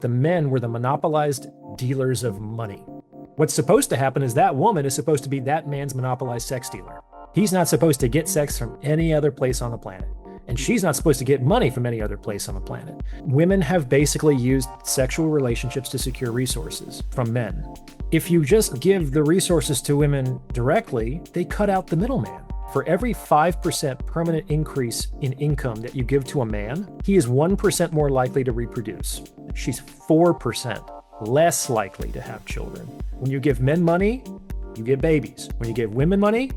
The men were the monopolized dealers of money. What's supposed to happen is that woman is supposed to be that man's monopolized sex dealer. He's not supposed to get sex from any other place on the planet. And she's not supposed to get money from any other place on the planet. Women have basically used sexual relationships to secure resources from men. If you just give the resources to women directly, they cut out the middleman. For every 5% permanent increase in income that you give to a man, he is 1% more likely to reproduce. She's 4% less likely to have children. When you give men money, you get babies. When you give women money,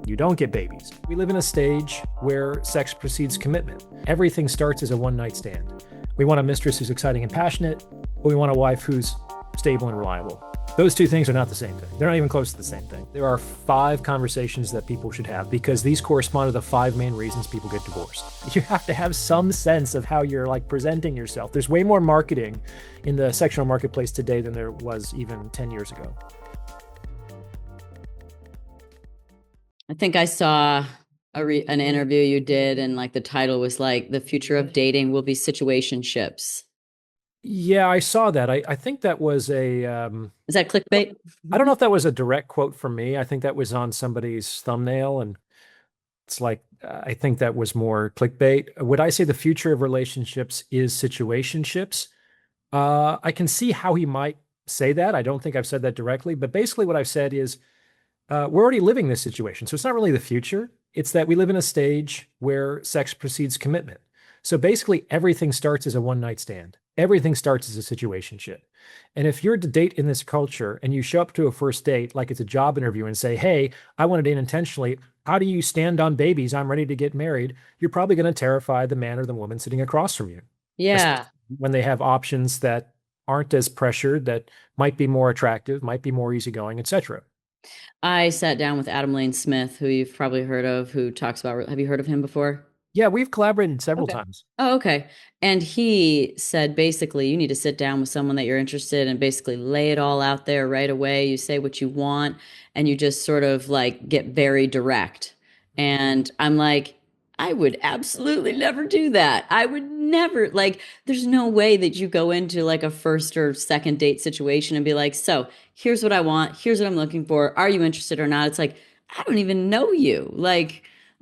you don't get babies. We live in a stage where sex precedes commitment. Everything starts as a one-night stand. We want a mistress who's exciting and passionate, but we want a wife who's stable and reliable. Those two things are not the same thing. They're not even close to the same thing. There are 5 conversations that people should have because these correspond to the 5 main reasons people get divorced. You have to have some sense of how you're presenting yourself. There's way more marketing in the sexual marketplace today than there was even 10 years ago. I think I saw an interview you did, and the title was the future of dating will be situationships. Yeah, I saw that. I think that was a Is that clickbait? I don't know if that was a direct quote from me. I think that was on somebody's thumbnail, and it's I think that was more clickbait. Would I say the future of relationships is situationships? I can see how he might say that. I don't think I've said that directly, but basically what I've said is we're already living this situation. So it's not really the future. It's that we live in a stage where sex precedes commitment. So basically everything starts as a one-night stand. Everything starts as a situationship. And if you're to date in this culture and you show up to a first date like it's a job interview and say, hey, I want to date intentionally. How do you stand on babies? I'm ready to get married. You're probably going to terrify the man or the woman sitting across from you. Yeah. When they have options that aren't as pressured, that might be more attractive, might be more easygoing, etc. I sat down with Adam Lane Smith, who you've probably heard of, who talks about, have you heard of him before? Yeah, we've collaborated several Okay. times. Oh, okay. And he said basically you need to sit down with someone that you're interested in and basically lay it all out there right away. You say what you want and you just sort of get very direct. And I'm like, I would absolutely never do that. I would never there's no way that you go into a first or second date situation and be like, so here's what I want. Here's what I'm looking for. Are you interested or not? It's I don't even know you.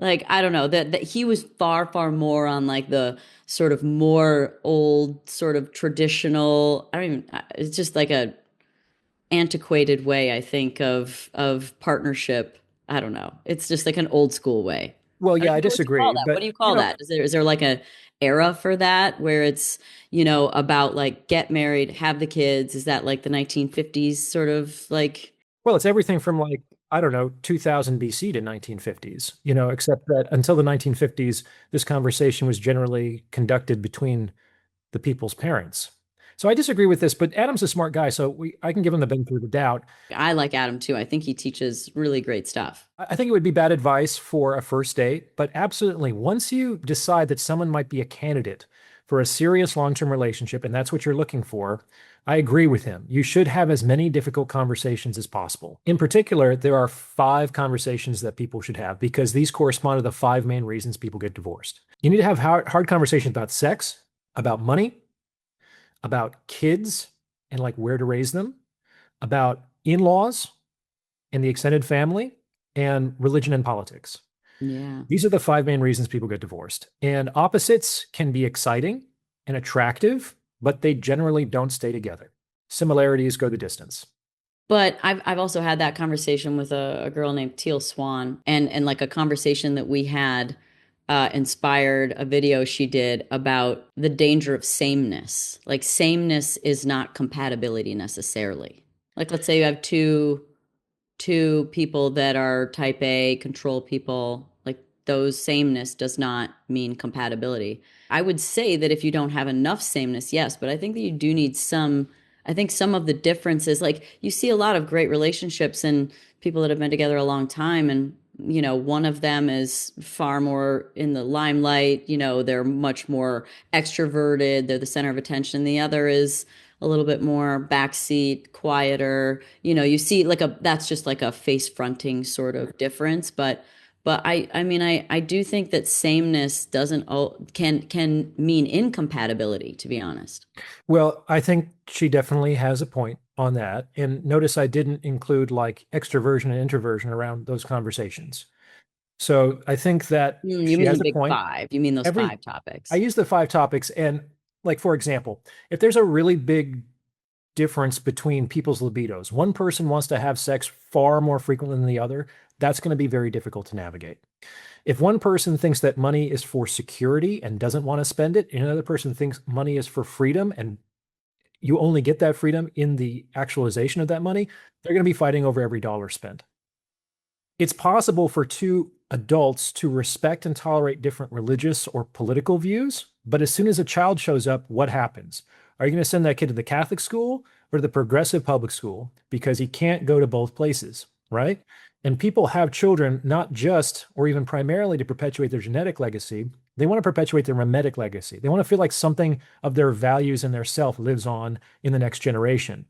I don't know that he was far more on the sort of more old sort of traditional. I don't even. It's just a antiquated way I think of partnership. I don't know. It's just an old school way. Well, I don't yeah, I even know what you call disagree, that. What but do you call that? Is there a era for that where it's about get married, have the kids? Is that the 1950s sort of well, it's everything from I don't know, 2000 BC to 1950s, except that until the 1950s, this conversation was generally conducted between the people's parents. So I disagree with this, but Adam's a smart guy, so I can give him the benefit of the doubt. I like Adam too. I think he teaches really great stuff. I think it would be bad advice for a first date, but absolutely, once you decide that someone might be a candidate for a serious long-term relationship, and that's what you're looking for, I agree with him. You should have as many difficult conversations as possible. In particular, there are 5 conversations that people should have because these correspond to the 5 main reasons people get divorced. You need to have hard conversations about sex, about money, about kids and where to raise them, about in-laws and the extended family, and religion and politics. Yeah. These are the 5 main reasons people get divorced. And opposites can be exciting and attractive, but they generally don't stay together. Similarities go the distance. But I've also had that conversation with a girl named Teal Swan, and a conversation that we had inspired a video she did about the danger of sameness. Sameness is not compatibility necessarily. Let's say you have two people that are type A control people, those sameness does not mean compatibility. I would say that if you don't have enough sameness, yes, but I think that you do need some. I think some of the differences, you see a lot of great relationships and people that have been together a long time, and one of them is far more in the limelight, they're much more extroverted, they're the center of attention. The other is a little bit more backseat, quieter. You see that's just a face fronting sort of difference. But But I mean, I do think that sameness doesn't can mean incompatibility, to be honest. Well, I think she definitely has a point on that. And notice I didn't include like extroversion and introversion around those conversations. So I think that You she mean the has a big point. five? You mean those Every five I topics? use the five topics, and like for example, if there's a really big difference between people's libidos, one person wants to have sex far more frequently than the other, that's going to be very difficult to navigate. If one person thinks that money is for security and doesn't want to spend it, and another person thinks money is for freedom and you only get that freedom in the actualization of that money, they're going to be fighting over every dollar spent. It's possible for two adults to respect and tolerate different religious or political views, but as soon as a child shows up, what happens? Are you going to send that kid to the Catholic school or to the progressive public school? Because he can't go to both places, right? And people have children not just or even primarily to perpetuate their genetic legacy. They want to perpetuate their mimetic legacy. They want to feel like something of their values and their self lives on in the next generation.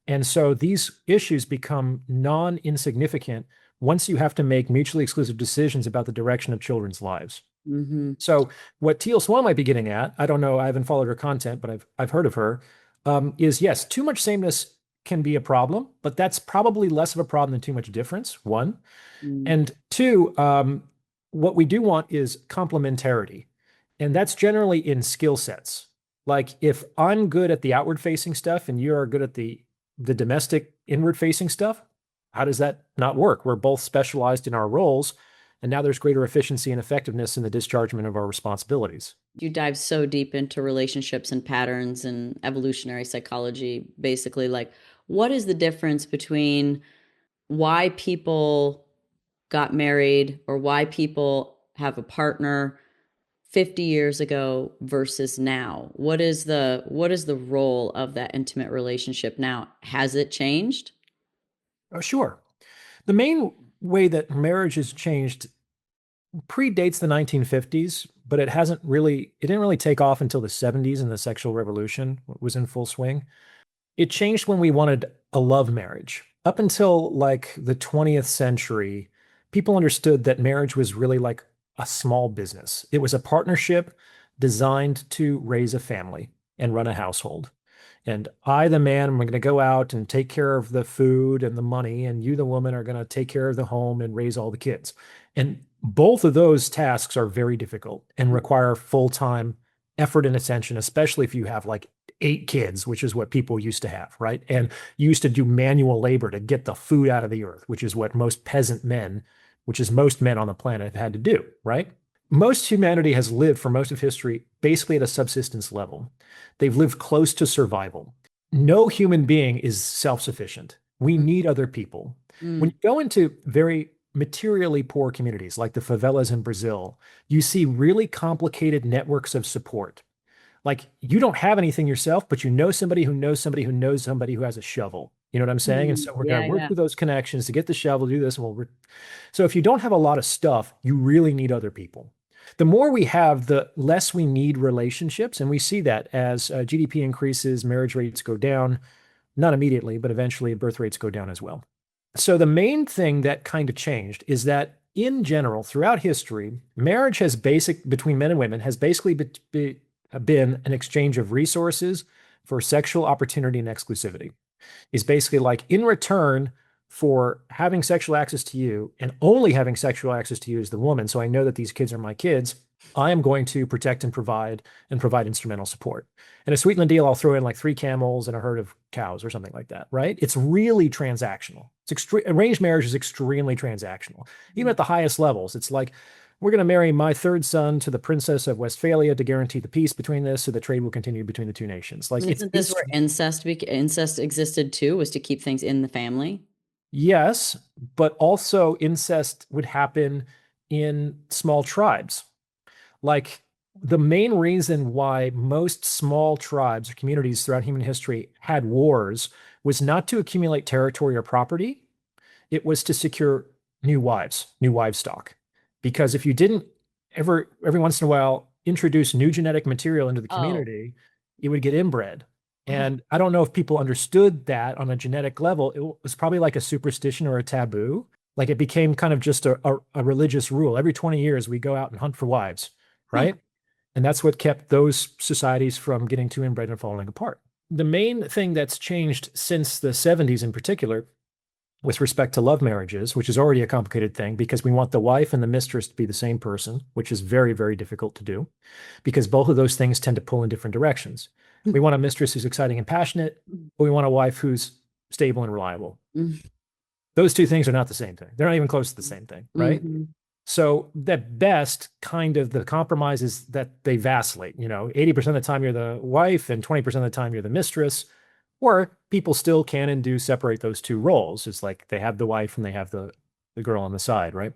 And so these issues become non insignificant once you have to make mutually exclusive decisions about the direction of children's lives. Hmm. So what Teal Swan might be getting at, I don't know, I haven't followed her content, but I've heard of her, is yes, too much sameness can be a problem, but that's probably less of a problem than too much difference, one. And two, what we do want is complementarity. And that's generally in skill sets. Like if I'm good at the outward facing stuff and you're good at the domestic inward facing stuff, how does that not work? We're both specialized in our roles, and now there's greater efficiency and effectiveness in the dischargement of our responsibilities. You dive so deep into relationships and patterns and evolutionary psychology, basically, like what is the difference between why people got married or why people have a partner 50 years ago versus now? What is the role of that intimate relationship now? Has it changed? Oh, sure. The main way that marriage has changed predates the 1950s, but it didn't really take off until the 70s and the sexual revolution was in full swing. It changed when we wanted a love marriage. Up until like the 20th century, people understood that marriage was really like a small business. It was a partnership designed to raise a family and run a household. And I, the man, am going to go out and take care of the food and the money, and you, the woman, are going to take care of the home and raise all the kids. And both of those tasks are very difficult and require full-time effort and attention, especially if you have like 8 kids, which is what people used to have, right? And you used to do manual labor to get the food out of the earth, which is what most peasant men, which is most men on the planet, have had to do, right? Most humanity has lived for most of history basically at a subsistence level. They've lived close to survival. No human being is self sufficient. We need other people. When Mm. you go into very materially poor communities like the favelas in Brazil, you see really complicated networks of support. Like you don't have anything yourself, but you know somebody who knows somebody who knows somebody who has a shovel. You know what I'm saying? And Mm. so we're going Yeah, to work yeah. through those connections to get the shovel, do this, and so if you don't have a lot of stuff, you really need other people. The more we have, the less we need relationships, and we see that as GDP increases, marriage rates go down, not immediately, but eventually birth rates go down as well. So the main thing that kind of changed is that in general, throughout history, marriage has basic between men and women has basically been an exchange of resources for sexual opportunity and exclusivity. Is basically like in return for having sexual access to you and only having sexual access to you as the woman. So I know that these kids are my kids. I am going to protect and provide instrumental support. And a Sweetland deal, I'll throw in like 3 camels and a herd of cows or something like that, right? It's really transactional. Arranged marriage is extremely transactional. Even at the highest levels, it's like we're going to marry my third son to the Princess of Westphalia to guarantee the peace between this, so the trade will continue between the two nations. Like Isn't this where incest existed too, was to keep things in the family? yes, but also incest would happen in small tribes. Like the main reason why most small tribes or communities throughout human history had wars was not to accumulate territory or property. It was to secure new wives stock. Because if you didn't every once in a while, introduce new genetic material into the Oh. community, it would get inbred. Oh. And I don't know if people understood that on a genetic level. It was probably like a superstition or a taboo. Like it became kind of just a religious rule. Every 20 years, we go out and hunt for wives, Huh. right? And that's what kept those societies from getting too inbred and falling apart. The main thing that's changed since the 70s in particular with respect to love marriages, which is already a complicated thing because we want the wife and the mistress to be the same person, which is very, very difficult to do because both of those things tend to pull in different directions. We want a mistress who's exciting and passionate, but we want a wife who's stable and reliable. Those two things are not the same thing. They're not even close to the same thing, right? Mm-hmm. So at best, kind of the compromise is that they vacillate. 80% of the time you're the wife and 20% of the time you're the mistress. Or people still can and do separate those two roles. It's like they have the wife and they have the girl on the side, right?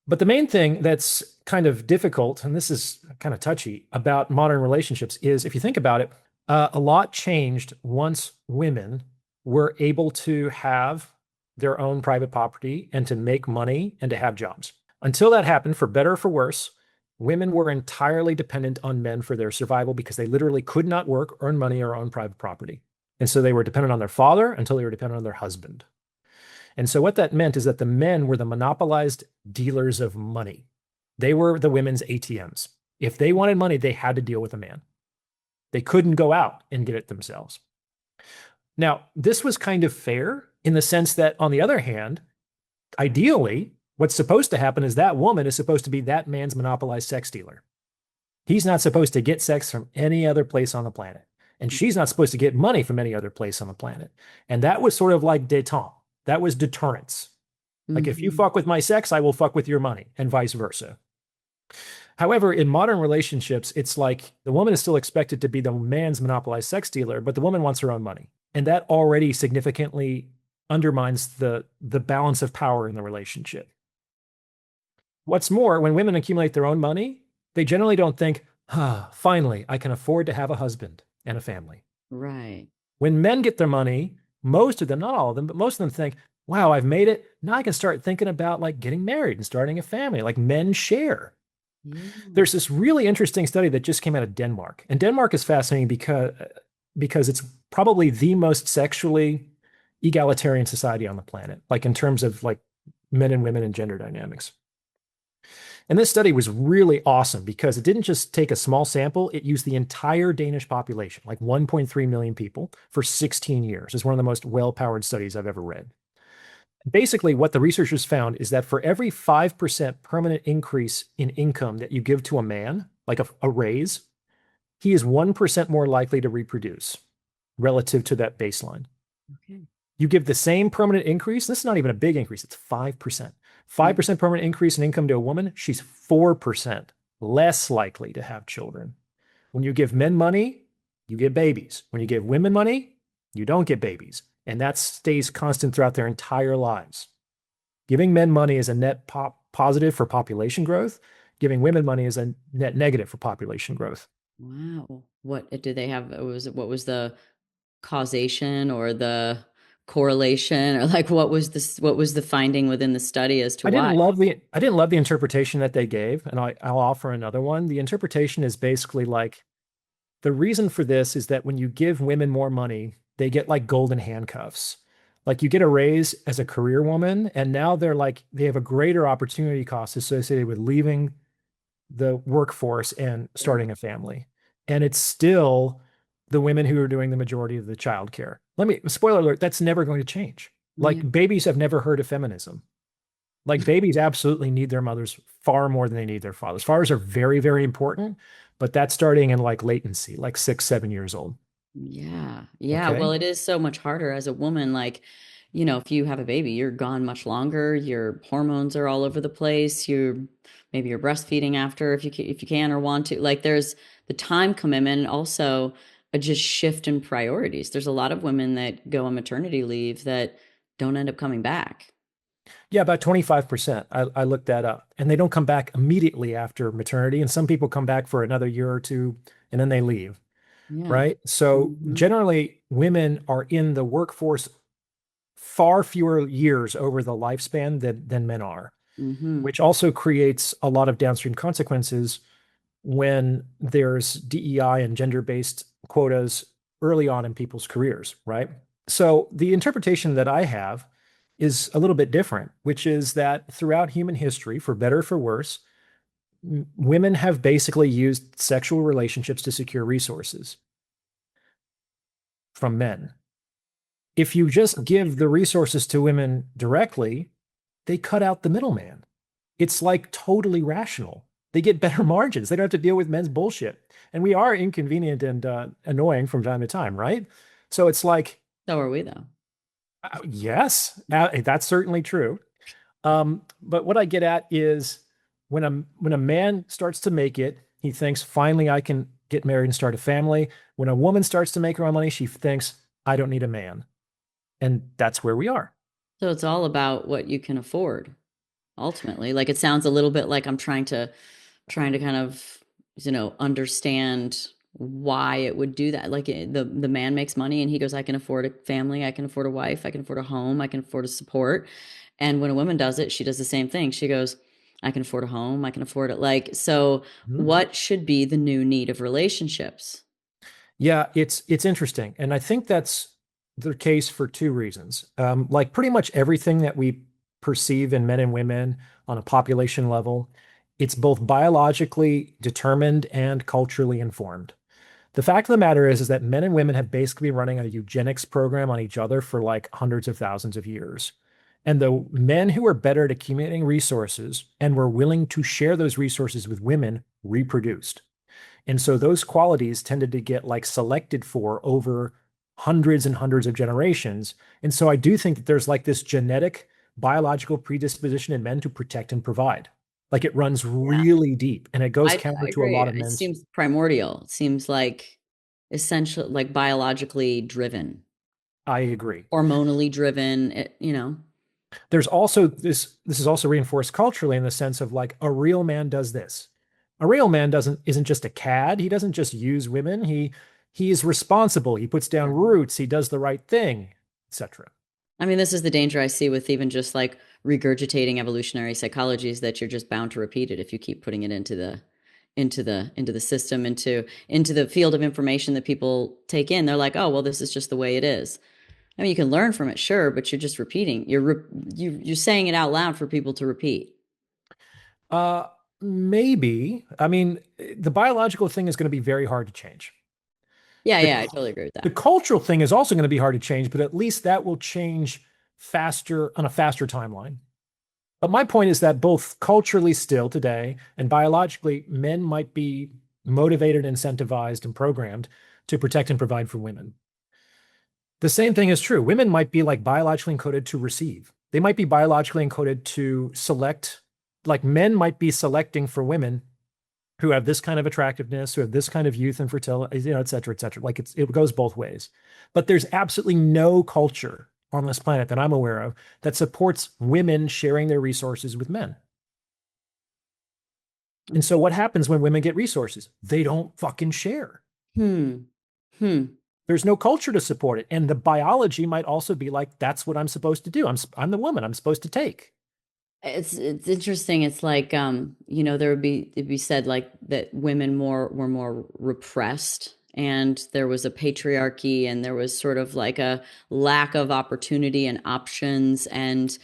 But the main thing that's kind of difficult, and this is kind of touchy about modern relationships, is if you think about it, a lot changed once women were able to have their own private property and to make money and to have jobs. Until that happened, for better or for worse, women were entirely dependent on men for their survival because they literally could not work, earn money, or own private property. And so they were dependent on their father until they were dependent on their husband. And so what that meant is that the men were the monopolized dealers of money. They were the women's ATMs. If they wanted money, they had to deal with a man. They couldn't go out and get it themselves. Now, this was kind of fair in the sense that, on the other hand, ideally, what's supposed to happen is that woman is supposed to be that man's monopolized sex dealer. He's not supposed to get sex from any other place on the planet. And she's not supposed to get money from any other place on the planet. And that was sort of like détente. That was deterrence. Like, if you fuck with my sex, I will fuck with your money, and vice versa. However, in modern relationships, it's like the woman is still expected to be the man's monopolized sex dealer, but the woman wants her own money. And that already significantly undermines the balance of power in the relationship. What's more, when women accumulate their own money, they generally don't think, finally, I can afford to have a husband and a family. Right. When men get their money, most of them, not all of them, but most of them think, wow, I've made it. Now I can start thinking about like getting married and starting a family. Like, men share. Yeah. There's this really interesting study that just came out of Denmark. And Denmark is fascinating because it's probably the most sexually egalitarian society on the planet, like in terms of like men and women and gender dynamics. And this study was really awesome because it didn't just take a small sample, it used the entire Danish population, like 1.3 million people, for 16 years. It's one of the most well-powered studies I've ever read. Basically, what the researchers found is that for every 5% permanent increase in income that you give to a man, like a raise, he is 1% more likely to reproduce relative to that baseline. Okay. You give the same permanent increase, this is not even a big increase, it's 5%. 5% permanent increase in income to a woman, she's 4% less likely to have children. When you give men money, you get babies. When you give women money, you don't get babies. And that stays constant throughout their entire lives. Giving men money is a net positive for population growth. Giving women money is a net negative for population growth. Wow. What did they have? What was the causation or the correlation, or like what was the finding within the study as to I didn't why? love the interpretation that they gave, and I'll offer another one. The interpretation is basically like, the reason for this is that when you give women more money, they get like golden handcuffs. Like, you get a raise as a career woman, and now they have a greater opportunity cost associated with leaving the workforce and starting a family. And it's still the women who are doing the majority of the childcare. Spoiler alert, that's never going to change. Yeah. Like, babies have never heard of feminism. Like, babies absolutely need their mothers far more than they need their fathers. Fathers are very, very important, but that's starting in like latency, like 6, 7 years old. Yeah. Yeah. Okay. Well, it is so much harder as a woman. Like, if you have a baby, you're gone much longer. Your hormones are all over the place. Maybe you're breastfeeding after if you can or want to. Like, there's the time commitment, and also a just shift in priorities. There's a lot of women that go on maternity leave that don't end up coming back. Yeah, about 25%. I looked that up. And they don't come back immediately after maternity. And some people come back for another year or two and then they leave. Yeah. Right. So Mhm. generally, women are in the workforce far fewer years over the lifespan than men are, Mhm. which also creates a lot of downstream consequences when there's DEI and gender-based quotas early on in people's careers, right? So the interpretation that I have is a little bit different, which is that throughout human history, for better or for worse, women have basically used sexual relationships to secure resources from men. If you just give the resources to women directly, they cut out the middleman. It's like totally rational. They get better margins. They don't have to deal with men's bullshit. And we are inconvenient and annoying from time to time, right? So it's like, So are we, though. yes, that's certainly true. But what I get at is when a man starts to make it, he thinks, finally, I can get married and start a family. When a woman starts to make her own money, she thinks, I don't need a man. And that's where we are. So it's all about what you can afford ultimately. Like it sounds a little bit like I'm trying to kind of, understand why it would do that. Like the man makes money and he goes, I can afford a family, I can afford a wife, I can afford a home, I can afford a support. And when a woman does it, she does the same thing. She goes, I can afford a home, I can afford it. Like, so Mhm. what should be the new need of relationships? Yeah, it's interesting. And I think that's the case for two reasons. Like pretty much everything that we perceive in men and women on a population level, it's both biologically determined and culturally informed. The fact of the matter is that men and women have basically been running a eugenics program on each other for like hundreds of thousands of years. And the men who are better at accumulating resources and were willing to share those resources with women reproduced. And so those qualities tended to get like selected for over hundreds and hundreds of generations. And so I do think that there's like this genetic biological predisposition in men to protect and provide. Like it runs Yeah, really deep and it goes I counter to a agree. lot of It men's. seems primordial. It seems like essential, like biologically driven, I agree. hormonally driven, it. There's also this is also reinforced culturally in the sense of like a real man does this. A real man doesn't isn't just a cad. He doesn't just use women. He is responsible. He puts down roots. He does the right thing, etc. I mean, this is the danger I see with even just like regurgitating evolutionary psychology is that you're just bound to repeat it if you keep putting it into the system, into the field of information that people take in. They're like, oh, well, this is just the way it is. I mean, you can learn from it, sure, but you're just repeating. You're saying it out loud for people to repeat. Uh, Maybe. I mean, the biological thing is going to be very hard to change. Yeah, The yeah, I totally agree with the that. cultural thing is also going to be hard to change, but at least that will change faster on a faster timeline. But my point is that both culturally still today and biologically, men might be motivated, incentivized, and programmed to protect and provide for women. The same thing is true. Women might be like biologically encoded to receive. They might be biologically encoded to select, like men might be selecting for women who have this kind of attractiveness, who have this kind of youth and fertility, et cetera, et cetera. Like it goes both ways. But there's absolutely no culture on this planet that I'm aware of that supports women sharing their resources with men. And so what happens when women get resources? They don't fucking share. Hmm. Hmm. There's no culture to support it. And the biology might also be like, that's what I'm supposed to do. I'm the woman. I'm supposed to take. It's interesting. It's like there would be it'd be said like that women were more repressed and there was a patriarchy and there was sort of like a lack of opportunity and options and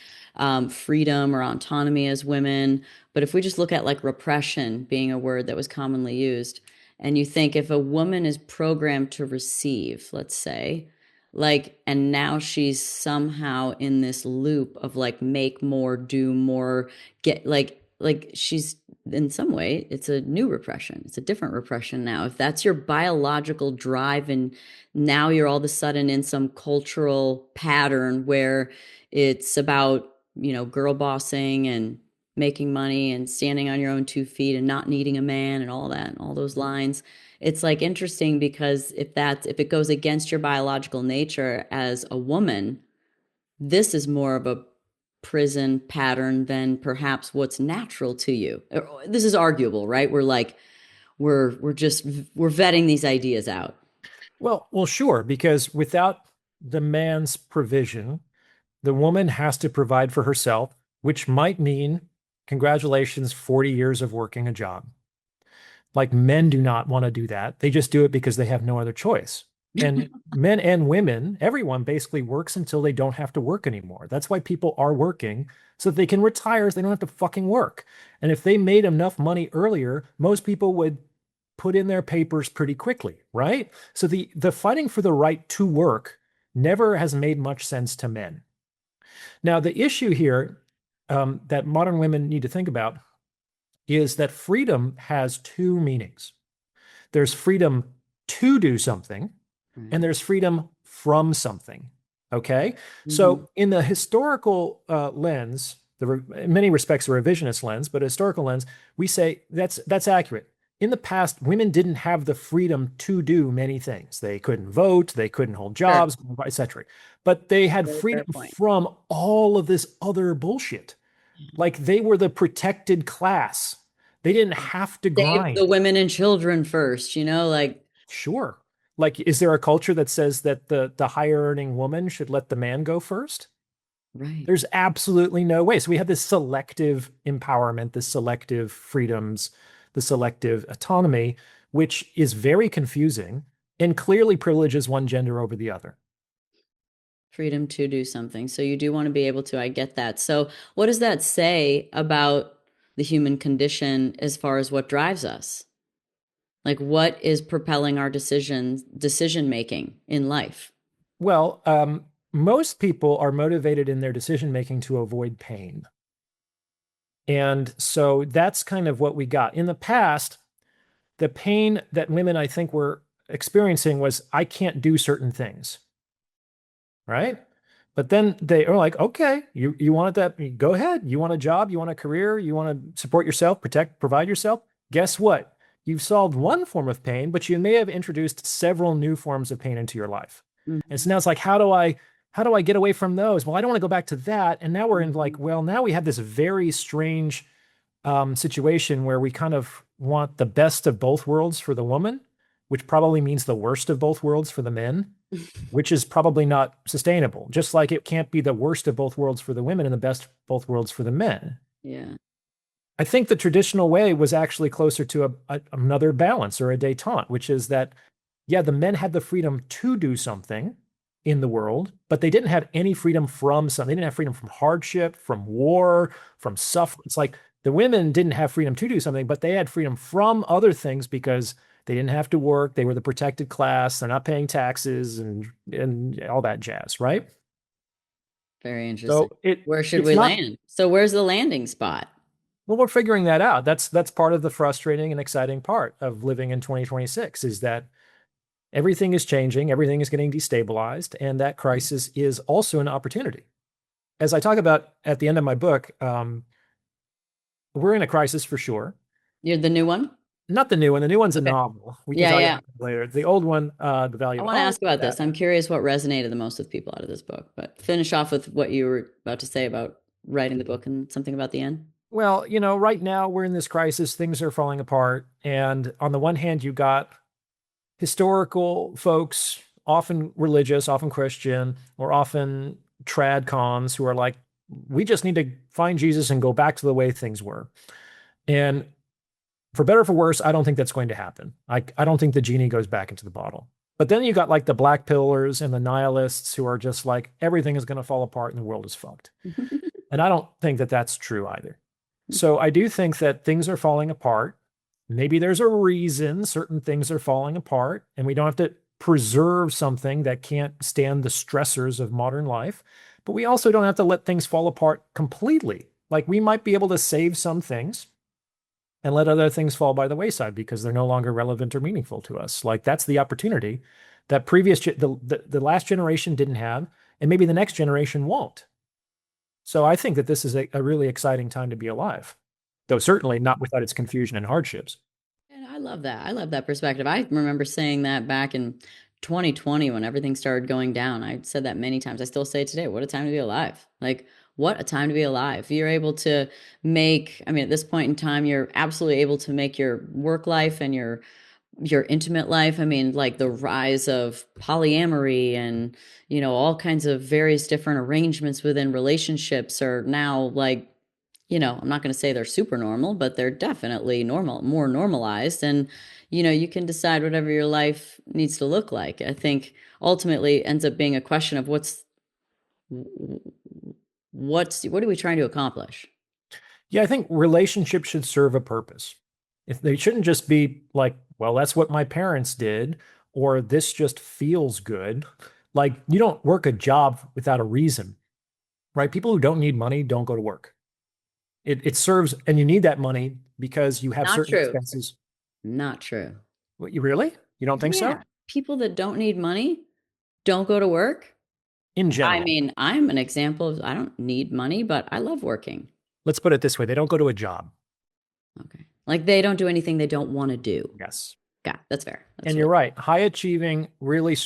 freedom or autonomy as women. But if we just look at like repression being a word that was commonly used, and you think if a woman is programmed to receive, let's say, like, and now she's somehow in this loop of like make more, do more, get like she's in some way it's a new repression, it's a different repression now. If that's your biological drive and now you're all of a sudden in some cultural pattern where it's about girl bossing and making money and standing on your own 2 feet and not needing a man and all that and all those lines, it's like interesting because if it goes against your biological nature as a woman, this is more of a prison pattern than perhaps what's natural to you. This is arguable, right? We're like we're vetting these ideas out. Well, sure, because without the man's provision, the woman has to provide for herself, which might mean, congratulations, 40 years of working a job. Like men do not want to do that. They just do it because they have no other choice. And men and women, everyone basically works until they don't have to work anymore. That's why people are working so that they can retire so they don't have to fucking work. And if they made enough money earlier, most people would put in their papers pretty quickly, right? So the fighting for the right to work never has made much sense to men. Now, the issue here that modern women need to think about is that freedom has two meanings. There's freedom to do something, and Right. there's freedom from something. Okay. Mhm. So, in the historical lens, in many respects a revisionist lens, but a historical lens, we say that's accurate. In the past, women didn't have the freedom to do many things. They couldn't vote, they couldn't hold Sure. jobs, etc. But they had Very fair freedom point. from all of this other bullshit. Like they were the protected class. They didn't have to Save the grind. women and children first, like, Sure. Like, is there a culture that says that the higher earning woman should let the man go first? right. There's absolutely no way. So we have this selective empowerment, this selective freedoms, the selective autonomy, which is very confusing and clearly privileges one gender over the other. Freedom to do something. So you do want to be able to, I get that. So what does that say about the human condition as far as what drives us? Like what is propelling our decision making in life? Well, most people are motivated in their decision making to avoid pain. And so that's kind of what we got. In the past, the pain that women, I think, were experiencing was I can't do certain things, right? But then they are like, okay, you want that, go ahead. You want a job, you want a career, you want to support yourself, provide yourself. Guess what? You've solved one form of pain, but you may have introduced several new forms of pain into your life. And so Mhm. now it's like, how do I get away from those? Well, I don't want to go back to that. And now we're in like, Mhm. well, now we have this very strange situation where we kind of want the best of both worlds for the woman, which probably means the worst of both worlds for the men, which is probably not sustainable. Just like it can't be the worst of both worlds for the women and the best of both worlds for the men. Yeah. I think the traditional way was actually closer to another balance or a détente, which is that, yeah, the men had the freedom to do something in the world, but they didn't have any freedom from something. They didn't have freedom from hardship, from war, from suffering. It's like the women didn't have freedom to do something, but they had freedom from other things because they didn't have to work. They were the protected class. They're not paying taxes and all that jazz, right? Very interesting. So it Where should it's we not land? So where's the landing spot? well, we're figuring that out. That's part of the frustrating and exciting part of living in 2026 is that everything is changing, everything is getting destabilized, and that crisis is also an opportunity. As I talk about at the end of my book, we're in a crisis for sure. You're the new one? Not the new one. The new one's a Okay. novel. We can Yeah, talk yeah. about that later. The old one, The Value I of want to Art, ask about this. that I'm curious what resonated the most with people out of this book, but finish off with what you were about to say about writing the book and something about the end. well, right now we're in this crisis, things are falling apart. And on the one hand, you got historical folks, often religious, often Christian, or often trad cons who are like, we just need to find Jesus and go back to the way things were. And for better or for worse, I don't think that's going to happen. I don't think the genie goes back into the bottle. But then you got like the black pillars and the nihilists who are just like, everything is going to fall apart and the world is fucked. And I don't think that that's true either. So I do think that things are falling apart. Maybe there's a reason certain things are falling apart, and we don't have to preserve something that can't stand the stressors of modern life. But we also don't have to let things fall apart completely. Like we might be able to save some things and let other things fall by the wayside because they're no longer relevant or meaningful to us. Like that's the opportunity that the last generation didn't have, and maybe the next generation won't. So I think that this is a really exciting time to be alive, though certainly not without its confusion and hardships. And I love that. I love that perspective. I remember saying that back in 2020 when everything started going down. I said that many times. I still say it today. What a time to be alive. Like, what a time to be alive. You're able to make, I mean, at this point in time, you're absolutely able to make your work life and your intimate life. I mean, like the rise of polyamory and, all kinds of various different arrangements within relationships are now like I'm not going to say they're super normal, but they're definitely normal, more normalized. And, you can decide whatever your life needs to look like. I think ultimately it ends up being a question of what are we trying to accomplish? Yeah, I think relationships should serve a purpose. If they shouldn't just be like, well, that's what my parents did, or this just feels good. Like, you don't work a job without a reason, right? People who don't need money don't go to work. It serves, and you need that money because you have Not certain true. expenses. Not true. What, you really? You don't think so? Yeah. People that don't need money don't go to work. In I general, mean, I'm an example of I don't need money, but I love working. let's put it this way: they don't go to a job. Okay. Like they don't do anything they don't want to do. Yes. Yeah, that's fair. That's And you're really right. High achieving, really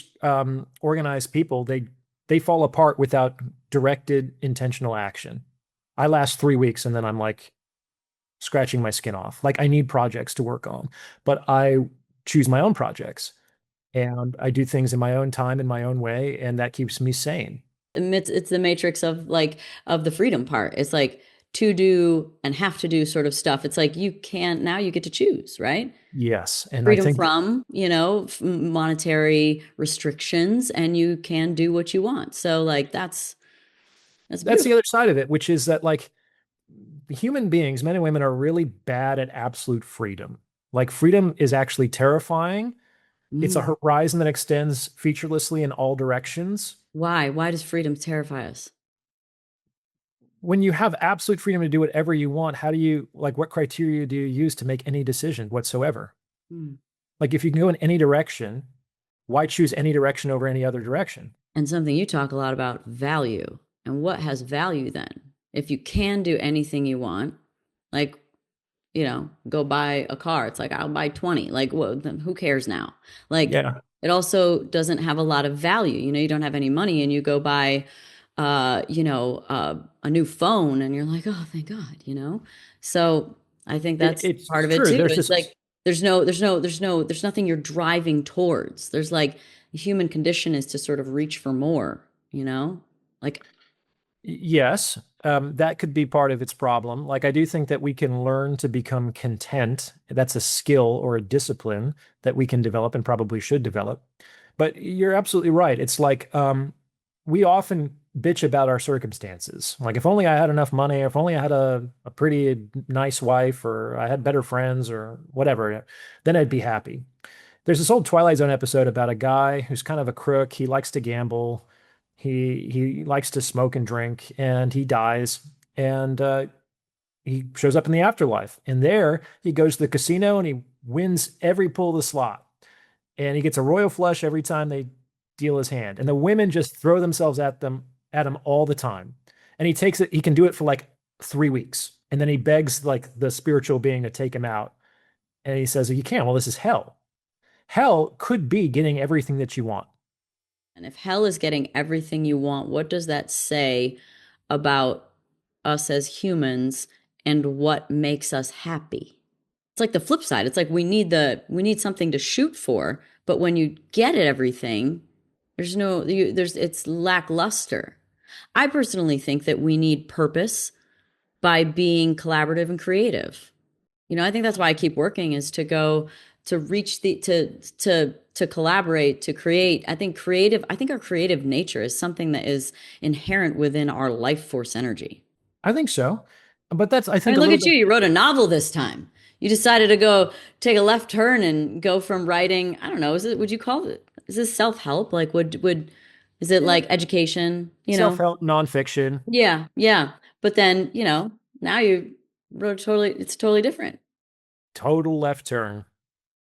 organized people, they fall apart without directed intentional action. I last 3 weeks and then I'm like scratching my skin off. Like I need projects to work on, but I choose my own projects and I do things in my own time, in my own way, and that keeps me sane. it's the matrix of of the freedom part. It's like to do and have to do sort of stuff. It's like you can't now you get to choose, right? Yes. And I Freedom think from, monetary restrictions, and you can do what you want. So like that's that's the beautiful. other side of it, which is that like human beings, men and women, are really bad at absolute freedom. Like freedom is actually terrifying. It's a Mm. horizon that extends featurelessly in all directions. Why? Why does freedom terrify us? When you have absolute freedom to do whatever you want, how do you, like, what criteria do you use to make any decision whatsoever? Mm. Like, if you can go in any direction, why choose any direction over any other direction? And something you talk a lot about, value. And what has value then? If you can do anything you want, like, go buy a car. It's like, I'll buy 20. Like, well, then who cares now? Like, Yeah. it also doesn't have a lot of value. You don't have any money and you go buy, a new phone and you're like, oh, thank God. So I think that's It's part of it true. too. There's It's this, like, there's nothing you're driving towards. There's like, the human condition is to sort of reach for more, like, yes, that could be part of its problem. Like, I do think that we can learn to become content. That's a skill or a discipline that we can develop and probably should develop. But you're absolutely right. It's like we often bitch about our circumstances. Like, if only I had enough money, if only I had a pretty nice wife, or I had better friends, or whatever, then I'd be happy. There's this old Twilight Zone episode about a guy who's kind of a crook. He likes to gamble. He likes to smoke and drink, and he dies. And he shows up in the afterlife. And there he goes to the casino and he wins every pull of the slot. And he gets a royal flush every time they deal his hand. And the women just throw themselves at him all the time. And he takes it, he can do it for like 3 weeks. And then he begs like the spiritual being to take him out. And he says, you can't. Well, this is hell. Hell could be getting everything that you want. and if hell is getting everything you want, what does that say about us as humans and what makes us happy? It's like the flip side. It's like we need something to shoot for, but when you get it everything, it's lackluster. I personally think that we need purpose by being collaborative and creative. I think that's why I keep working, is to go to reach the to collaborate, to create. I think our creative nature is something that is inherent within our life force energy. I think so. But that's, I I think, mean, a look little at you. bit You wrote a novel this time. You decided to go take a left turn and go from writing, I don't know, would you call it, is this self-help? Like is it yeah, like education, self-help nonfiction, Yeah, yeah. But then, now you wrote it's totally different. total left turn.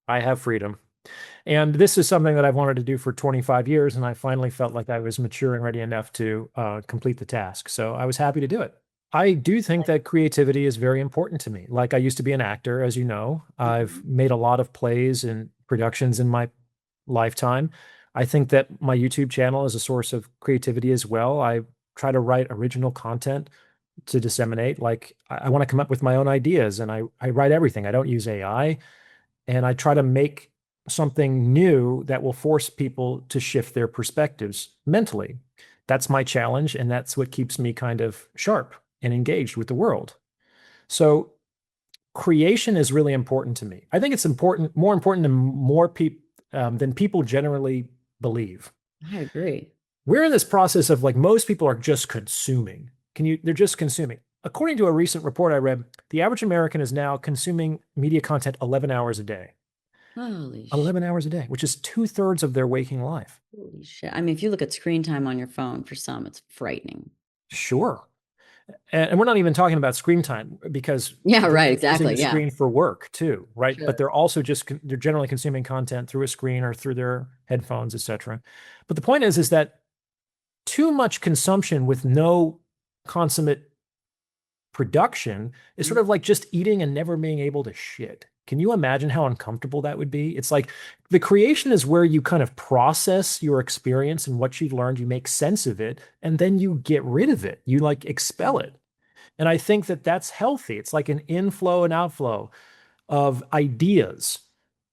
I have freedom. And this is something that I've wanted to do for 25 years. And I finally felt like I was mature and ready enough to complete the task. So I was happy to do it. I do think that creativity is very important to me. Like, I used to be an actor, as you know. I've Mhm. made a lot of plays and productions in my lifetime. I think that my YouTube channel is a source of creativity as well. I try to write original content to disseminate. Like, I want to come up with my own ideas, and I write everything. I don't use AI, and I try to make something new that will force people to shift their perspectives mentally. That's my challenge, and that's what keeps me kind of sharp and engaged with the world. So creation is really important to me. I think it's important, more important to more people than people generally believe. I agree. We're in this process of like most people are just consuming. They're just consuming. According to a recent report I read, the average American is now consuming media content 11 hours a day. Holy shit. 11 hours a day, which is two-thirds of their waking life. Holy shit. I mean, if you look at screen time on your phone, for some, it's frightening. Sure. And we're not even talking about screen time because Yeah, they're right. using Exactly. the Yeah. screen for work too, right? But Sure. they're also they're generally consuming content through a screen or through their headphones, etc. But the point is that too much consumption with no consummate production is sort of like just eating and never being able to shit. Can you imagine how uncomfortable that would be? It's like the creation is where you kind of process your experience and what you've learned, you make sense of it, and then you get rid of it. You like expel it. And I think that that's healthy. It's like an inflow and outflow of ideas.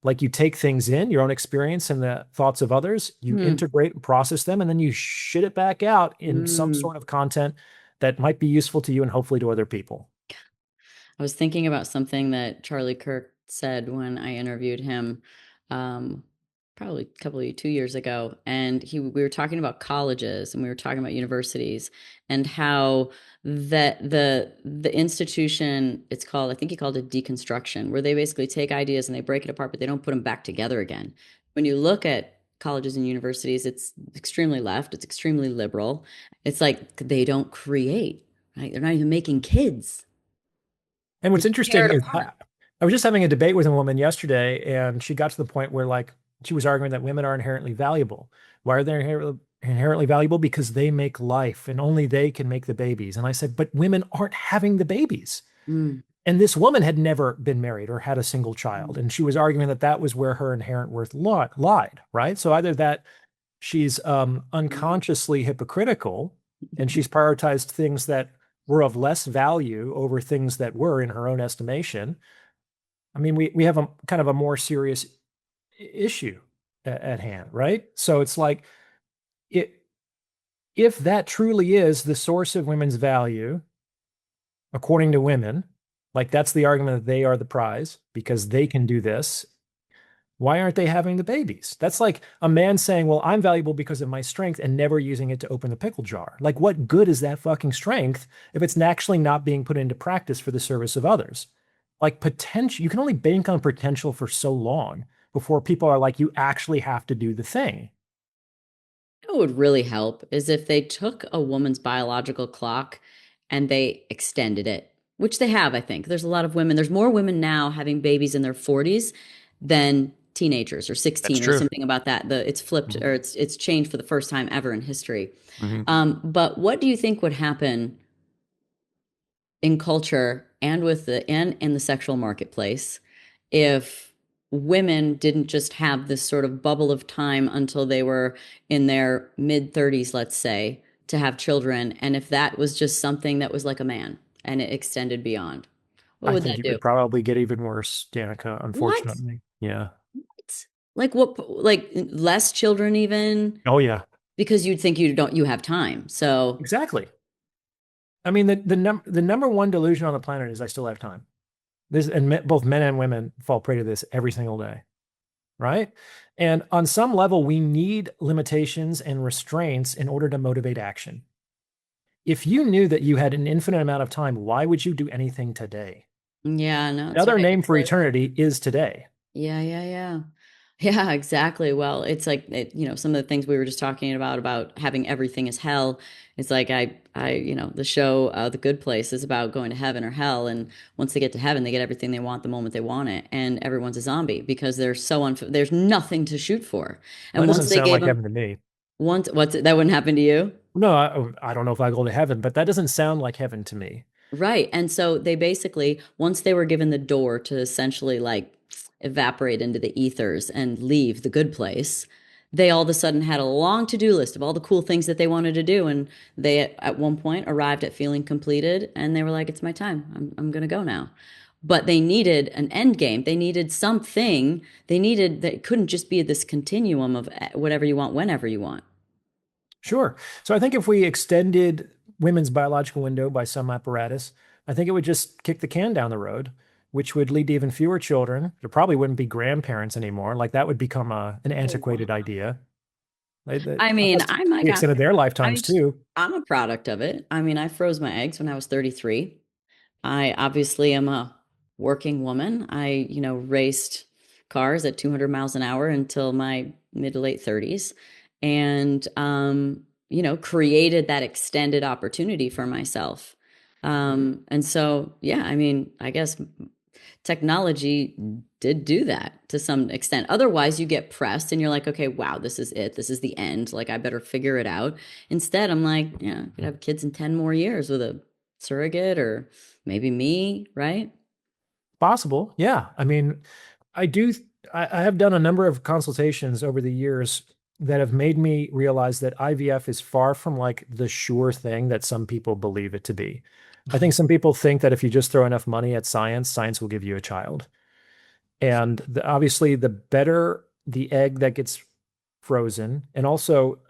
Like you take things in, your own experience and the thoughts of others, you Hmm. integrate and process them, and then you shit it back out in some Mm. sort of content that might be useful to you and hopefully to other people. I was thinking about something that Charlie Kirk said when I interviewed him, um, probably a couple of 2 years ago, and we were talking about colleges and we were talking about universities and how that the institution, it's called, I think he called it deconstruction, where they basically take ideas and they break it apart, but they don't put them back together again. When you look at colleges and universities, it's extremely left, it's extremely liberal. It's like they don't create, right? They're not even making kids. And They what's tear interesting it is apart. I was just having a debate with a woman yesterday, and she got to the point where like she was arguing that women are inherently valuable. Why are they inherently valuable? Because they make life and only they can make the babies. And I said, but women aren't having the babies. Mm. And this woman had never been married or had a single child. And she was arguing that that was where her inherent worth lied, right? So either that she's unconsciously hypocritical and she's prioritized things that were of less value over things that were in her own estimation. I mean, we have a kind of a more serious issue at hand, right? So it's like it if that truly is the source of women's value, according to women, like that's the argument that they are the prize because they can do this. Why aren't they having the babies? That's like a man saying, well, I'm valuable because of my strength and never using it to open the pickle jar. Like, what good is that fucking strength if it's actually not being put into practice for the service of others? Like, potential, you can only bank on potential for so long before people are like, you actually have to do the thing. What would really help is if they took a woman's biological clock and they extended it, which they have, I think. There's a lot of women, there's more women now having babies in their 40s than teenagers or That's 16 or true. something about that. It's flipped Mhm. or it's changed for the first time ever in history. Mhm. But what do you think would happen in culture and with the and in the sexual marketplace if women didn't just have this sort of bubble of time until they were in their mid 30s, let's say, to have children, and if that was just something that was like a man and it extended beyond, what I would think that it do? would probably get even worse, Danica, What? unfortunately. Yeah. What? Like what? Like less children even Oh, yeah. because you'd think you have time. So Exactly. I mean, the number one delusion on the planet is I still have time. This and both men and women fall prey to this every single day, right? And on some level, we need limitations and restraints in order to motivate action. If you knew that you had an infinite amount of time, why would you do anything today? yeah, no, that's Another right. name It's for like eternity is today. yeah, yeah, yeah. Yeah, exactly. Well, it's like some of the things we were just talking about having everything is hell. It's like the show The Good Place is about going to heaven or hell, and once they get to heaven, they get everything they want the moment they want it, and everyone's a zombie because they're so unf there's nothing to shoot for. Well, that And doesn't once they sound gave like them heaven to me. once what's it, that wouldn't happen to you? No, I don't know if I go to heaven, but that doesn't sound like heaven to me. Right. And so they basically, once they were given the door to essentially like evaporate into the ethers and leave the good place, they all of a sudden had a long to-do list of all the cool things that they wanted to do. And they at one point arrived at feeling completed and they were like, it's my time. I'm going to go now. But they needed an end game. They needed something. They needed that it couldn't just be this continuum of whatever you want, whenever you want. Sure. So I think if we extended women's biological window by some apparatus, I think it would just kick the can down the road, which would lead to even fewer children. There probably wouldn't be grandparents anymore. Like that would become an Oh, antiquated wow. idea. I mean, Unless we extended their I lifetimes too. I'm a product of it. I mean, I froze my eggs when I was 33. I obviously am a working woman. I, raced cars at 200 miles an hour until my mid to late 30s and, created that extended opportunity for myself. And so, yeah, I mean, I guess technology did do that to some extent. Otherwise, you get pressed and you're like, okay, wow, this is it. This is the end. Like, I better figure it out. Instead, I'm like, yeah, I could have kids in 10 more years with a surrogate or maybe me, right? Possible. Yeah. I mean, I do, I have done a number of consultations over the years that have made me realize that IVF is far from like the sure thing that some people believe it to be. I think some people think that if you just throw enough money at science, science will give you a child. And obviously, the better the egg that gets frozen, and also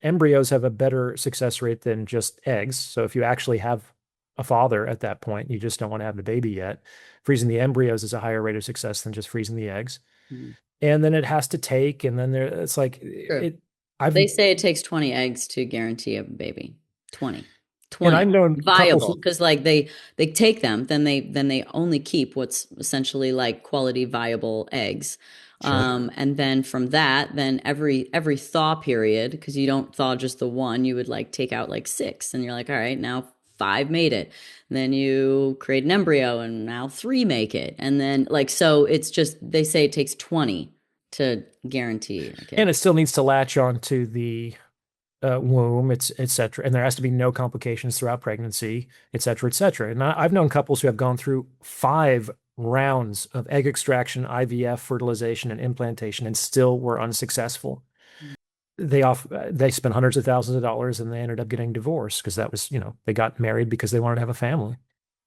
embryos have a better success rate than just eggs. So if you actually have a father at that point, you just don't want to have the baby yet. Freezing the embryos is a higher rate of success than just freezing the eggs. Mhm. And then it has to take, and then it's like True. it. I've They say it takes 20 eggs to guarantee a baby. 20. and 20 I've known couples. viable because like they take them, then they only keep what's essentially like quality viable eggs. Sure. And then from that, then every thaw period, because you don't thaw just the one, you would like take out like six, and you're like, all right, now five made it. And then you create an embryo, and now three make it, and then like so, it's just they say it takes 20 to guarantee a And kid. it still needs to latch on to the womb, it's et cetera. And there has to be no complications throughout pregnancy, et cetera, et cetera. And I've known couples who have gone through 5 rounds of egg extraction, IVF, fertilization, and implantation, and still were unsuccessful. They spent hundreds of thousands of dollars and they ended up getting divorced because that was, they got married because they wanted to have a family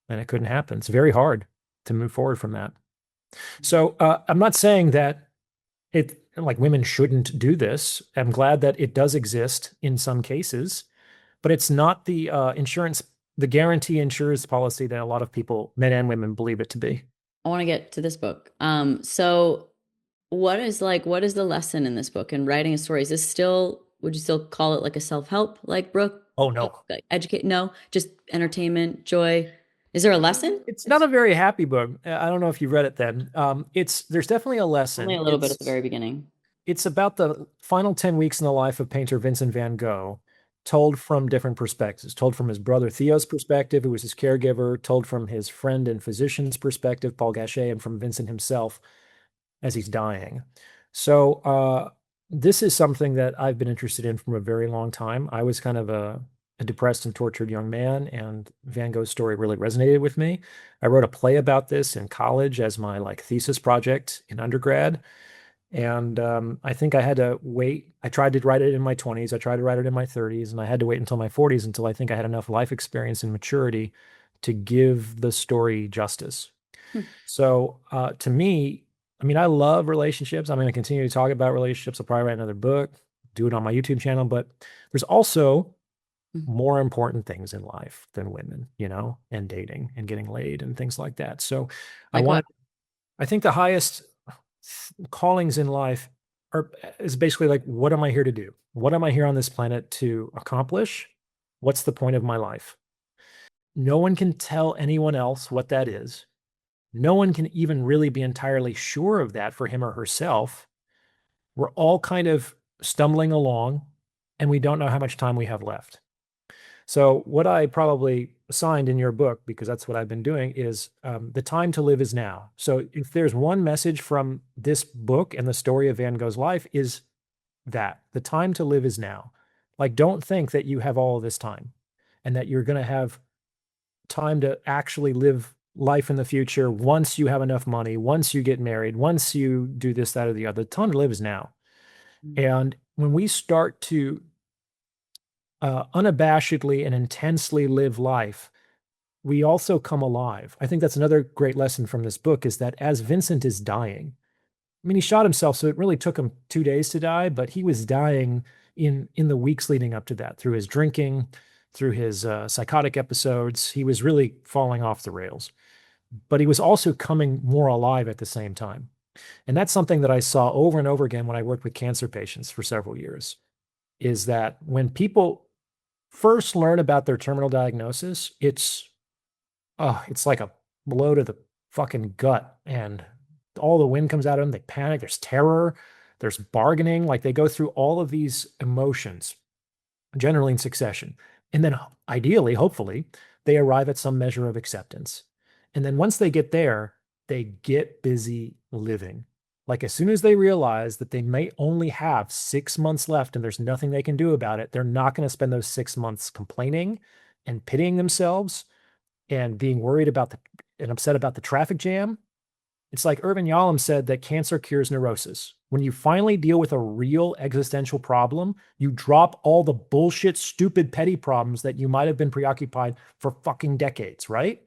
and it couldn't happen. It's very hard to move forward from that. So I'm not saying that it like women shouldn't do this. I'm glad that it does exist in some cases, but it's not the the guarantee insurance policy that a lot of people, men and women, believe it to be. I want to get to this book. So what is the lesson in this book and writing a story? Is this still, would you still call it like a self-help, like Brooke Oh book, no, like educate? No, just entertainment, joy. Is there a lesson? it's not a very happy book. I don't know if you read it then. There's definitely a Only lesson. a little bit at the very beginning. It's about the final 10 weeks in the life of painter Vincent van Gogh, told from different perspectives, told from his brother Theo's perspective, who was his caregiver, told from his friend and physician's perspective, Paul Gachet, and from Vincent himself as he's dying. So this is something that I've been interested in from a very long time. I was kind of a depressed and tortured young man, and Van Gogh's story really resonated with me. I wrote a play about this in college as my like thesis project in undergrad. And I think I had to wait. I tried to write it in my 20s. I tried to write it in my 30s, and I had to wait until my 40s until I think I had enough life experience and maturity to give the story justice. Hmm. So to me, I mean, I love relationships. I'm going to continue to talk about relationships. I'll probably write another book, do it on my YouTube channel. But there's also Hmm. more important things in life than women, and dating and getting laid and things like that. So I Like what? wanted, I think the highest callings in life is basically like, what am I here to do? What am I here on this planet to accomplish? What's the point of my life? No one can tell anyone else what that is. No one can even really be entirely sure of that for him or herself. We're all kind of stumbling along and we don't know how much time we have left. So, what I probably assigned in your book, because that's what I've been doing, is the time to live is now. So, if there's one message from this book and the story of Van Gogh's life, is that the time to live is now. Like, don't think that you have all of this time and that you're going to have time to actually live life in the future once you have enough money, once you get married, once you do this, that, or the other. The time to live is now. And when we start to unabashedly and intensely live life, we also come alive. I think that's another great lesson from this book is that as Vincent is dying, I mean, he shot himself, so it really took him 2 days to die, but he was dying in the weeks leading up to that through his drinking, through his psychotic episodes. He was really falling off the rails, but he was also coming more alive at the same time. And that's something that I saw over and over again when I worked with cancer patients for several years, is that when people first learn about their terminal diagnosis, it's like a blow to the fucking gut, and all the wind comes out of them. They panic. There's terror. There's bargaining. Like they go through all of these emotions, generally in succession. And then ideally, hopefully, they arrive at some measure of acceptance. And then once they get there, they get busy living. Like as soon as they realize that they may only have 6 months left and there's nothing they can do about it, they're not going to spend those 6 months complaining and pitying themselves and being worried about and upset about the traffic jam. It's like Irvin Yalom said that cancer cures neurosis. When you finally deal with a real existential problem, you drop all the bullshit, stupid, petty problems that you might have been preoccupied for fucking decades, right?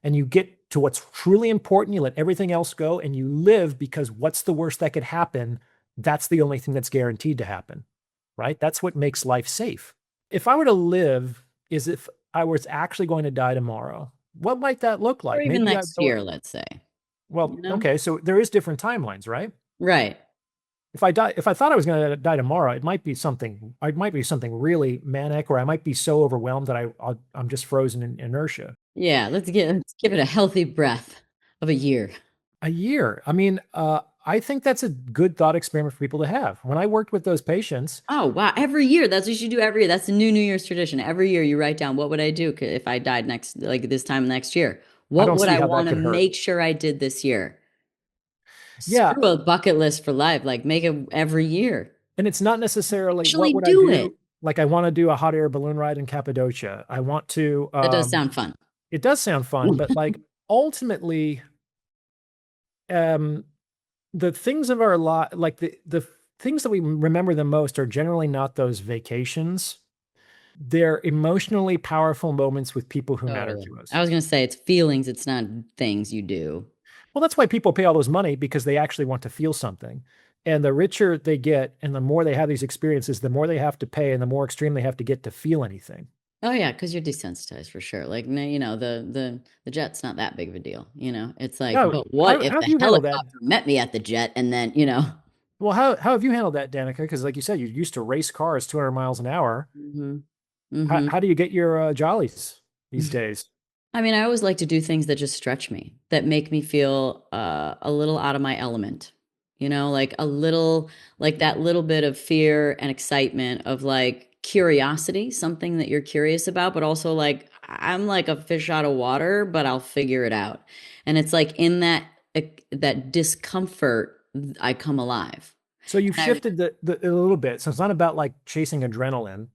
And you get to what's truly important. You let everything else go and you live, because what's the worst that could happen? That's the only thing that's guaranteed to happen, right? That's what makes life safe. If I were to live as if I was actually going to die tomorrow, what might that look Or like? even Maybe next year, let's say. well, You know? okay, so there is different timelines, right? Right. If I thought I was going to die tomorrow, it might be something really manic, or I might be so overwhelmed that I'm just frozen in inertia. Yeah, let's give it a healthy breath of a year. A year. I mean, I think that's a good thought experiment for people to have. When I worked with those patients, Oh, wow. Every year. That's what you should do every year. That's the New Year's tradition. Every year you write down, what would I do if I died like this time next year? I What don't would see I how that want to could hurt. make sure I did this year? Yeah, Screw a bucket list for life. Like make it every year. and it's not necessarily what Actually would I do it. do. Like I want to do a hot air balloon ride in Cappadocia. I want to. That does sound fun. It does sound fun, but like ultimately, um, the things of our life, like the things that we remember the most, are generally not those vacations. They're emotionally powerful moments with people who matter Totally. to us. I was going to say it's feelings, it's not things you do. Well, that's why people pay all those money, because they actually want to feel something. And the richer they get and the more they have these experiences, the more they have to pay and the more extreme they have to get to feel anything. Oh yeah, because you're desensitized for sure. Like you know, the jet's not that big of a deal. You know, it's like, Now, but what if how have the you handled that? helicopter met me at the jet and then, you know? Well, how have you handled that, Danica? Because like you said, you used to race cars 200 miles an hour. Mm-hmm. How, Mm-hmm. how do you get your jollies these days? I mean, I always like to do things that just stretch me, that make me feel a little out of my element. You know, like a little, like that little bit of fear and excitement of like curiosity, something that you're curious about, but also like I'm like a fish out of water, but I'll figure it out. And it's like in that discomfort, I come alive. So you've And I, shifted a little bit. So it's not about like chasing adrenaline.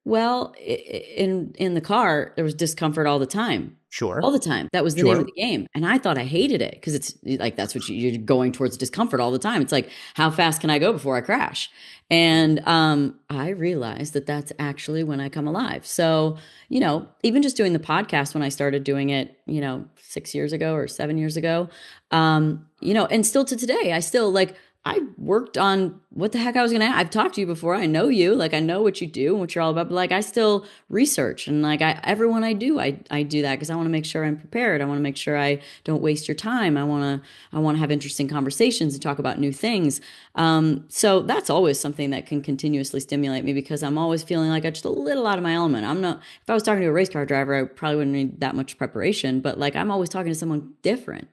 well, in the car, there was discomfort all the time. All Sure. the time. That was the name of Sure. the game. And I thought I hated it because it's like that's what you're going towards discomfort all the time. It's like, how fast can I go before I crash? And I realized that that's actually when I come alive. So, you know, even just doing the podcast when I started doing it, you know, 6 years ago or 7 years ago, you know, and still to today, I still like I worked on what the heck I was gonna. I've talked to you before. I know you. Like I know what you do and what you're all about. But like I still research and like everyone I do that because I want to make sure I'm prepared. I want to make sure I don't waste your time. I want to have interesting conversations and talk about new things. So that's always something that can continuously stimulate me because I'm always feeling like I'm just a little out of my element. I'm not. If I was talking to a race car driver, I probably wouldn't need that much preparation. But like I'm always talking to someone different.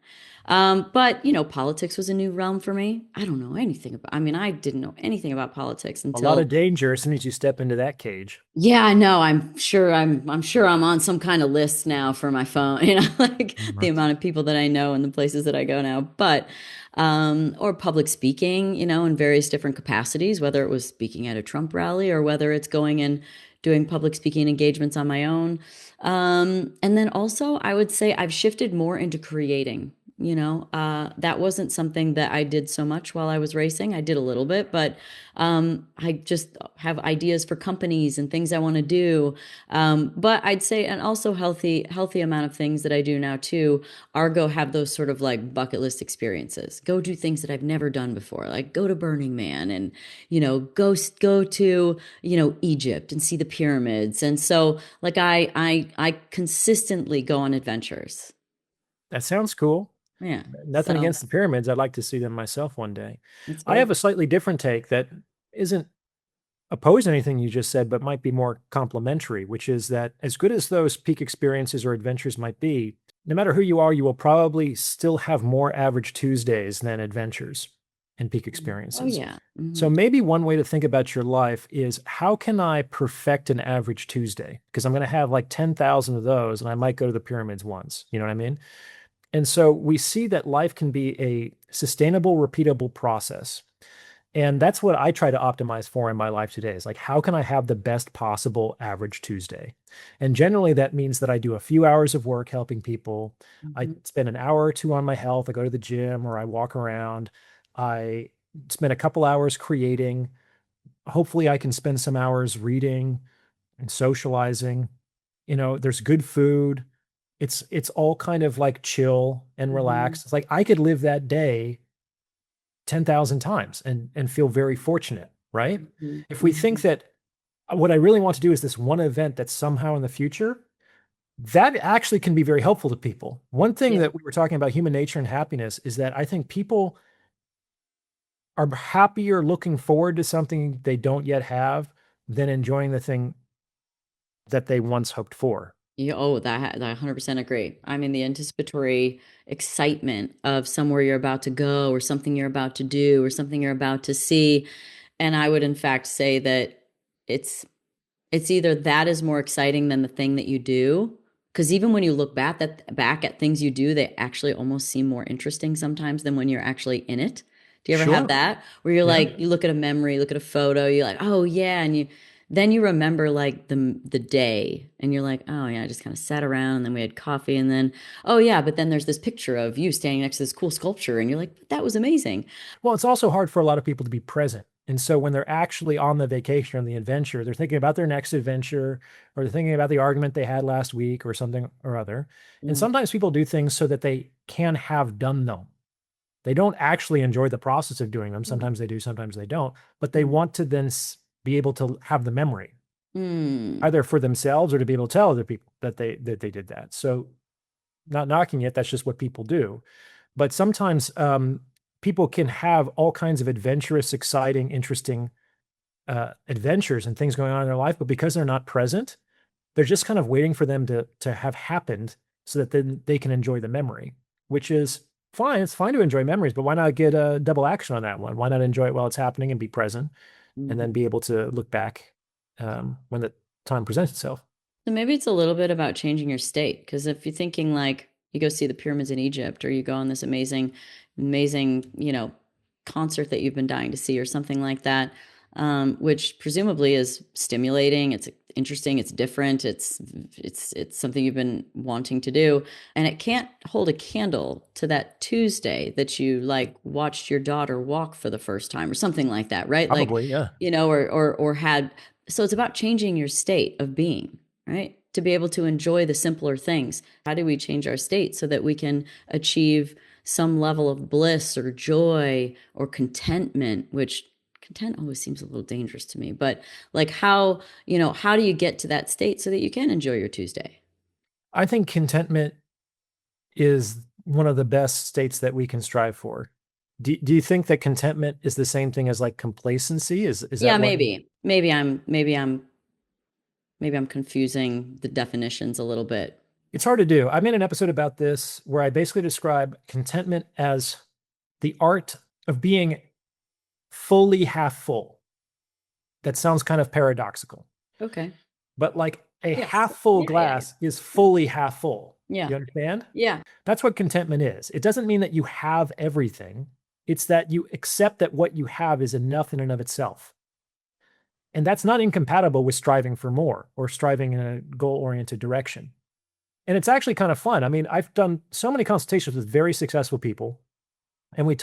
But you know, politics was a new realm for me. I don't know anything about, I mean, I didn't know anything about politics A lot until, of danger as soon as you step into that cage. yeah, I know. I'm sure I'm on some kind of list now for my phone, you know, like the Mhm. amount of people that I know and the places that I go now. But, or public speaking, you know, in various different capacities, whether it was speaking at a Trump rally or whether it's going and doing public speaking engagements on my own. And then also, I would say I've shifted more into creating. That wasn't something that I did so much while I was racing. I did a little bit, but I just have ideas for companies and things I want to do. But I'd say, and also healthy amount of things that I do now too are go have those sort of like bucket list experiences. Go do things that I've never done before, like go to Burning Man and, go to, Egypt and see the pyramids. And so like I consistently go on adventures. That sounds cool. Yeah. Nothing So against the pyramids. I'd like to see them myself one day. that's I have good. a slightly different take that isn't opposed to anything you just said, but might be more complementary, which is that as good as those peak experiences or adventures might be, no matter who you are, you will probably still have more average Tuesdays than adventures and peak Oh experiences. yeah. So maybe one way to think about your life is how can I perfect an average Tuesday? Because I'm going to have like 10,000 of those and I might go to the pyramids once. You know what I mean? And so we see that life can be a sustainable, repeatable process. And that's what I try to optimize for in my life today is like, how can I have the best possible average Tuesday? And generally, that means that I do a few hours of work helping people. I Mhm. spend an hour or two on my health. I go to the gym or I walk around. I spend a couple hours creating. Hopefully, I can spend some hours reading and socializing. There's good food. It's all kind of like chill and Mhm. relaxed. It's like I could live that day 10,000 times and feel very fortunate, right? Mhm. If we think Mhm. that what I really want to do is this one event that's somehow in the future, that actually can be very helpful to people. One thing Yeah. that we were talking about human nature and happiness is that I think people are happier looking forward to something they don't yet have than enjoying the thing that they once hoped for. Yeah, oh, that I 100% agree. I mean, the anticipatory excitement of somewhere you're about to go or something you're about to do or something you're about to see. And I would in fact say that it's it's either that is more exciting than the thing that you do. Because even when you look back at things you do, they actually almost seem more interesting sometimes than when you're actually in it. Do you ever have Sure. that? Where you're Yeah. like, you look at a memory, look at a photo, you're like, oh yeah, and then you remember like the day, and you're like, oh yeah, I just kind of sat around, and then we had coffee, and then oh yeah, but then there's this picture of you standing next to this cool sculpture, and you're like, that was amazing. Well, it's also hard for a lot of people to be present. And so when they're actually on the vacation or the adventure, they're thinking about their next adventure or they're thinking about the argument they had last week or something or other. And Yeah. sometimes people do things so that they can have done them. They don't actually enjoy the process of doing them. Sometimes they do, sometimes they don't, but they want to then be able to have the memory Hmm. either for themselves or to be able to tell other people that they did that. So not knocking it, that's just what people do. But sometimes people can have all kinds of adventurous, exciting, interesting adventures and things going on in their life, but because they're not present, they're just kind of waiting for them to have happened so that then they can enjoy the memory, which is fine. It's fine to enjoy memories, but why not get a double action on that one? Why not enjoy it while it's happening and be present, and then Mhm. be able to look back when the time presents itself? So maybe it's a little bit about changing your state. Because if you're thinking like you go see the pyramids in Egypt or you go on this amazing, concert that you've been dying to see or something like that, which presumably is stimulating, it's interesting, it's different, it's something you've been wanting to do. And it can't hold a candle to that Tuesday that you like watched your daughter walk for the first time or something like that, right? Like, Probably, yeah. or had so it's about changing your state of being, right? To be able to enjoy the simpler things. How do we change our state so that we can achieve some level of bliss or joy or contentment, which content always seems a little dangerous to me, but like how do you get to that state so that you can enjoy your Tuesday? I think contentment is one of the best states that we can strive for. Do you think that contentment is the same thing as like complacency? Is Yeah, that one? maybe I'm confusing the definitions a little bit. It's hard to do. I made an episode about this where I basically describe contentment as the art of being fully half full. That sounds kind of paradoxical, Okay. but like a Yes. half full Yeah. glass is fully half full. Yeah. You understand? Yeah. That's what contentment is. It doesn't mean that you have everything. It's that you accept that what you have is enough in and of itself. And that's not incompatible with striving for more or striving in a goal oriented direction. And it's actually kind of fun. I mean, I've done so many consultations with very successful people, and they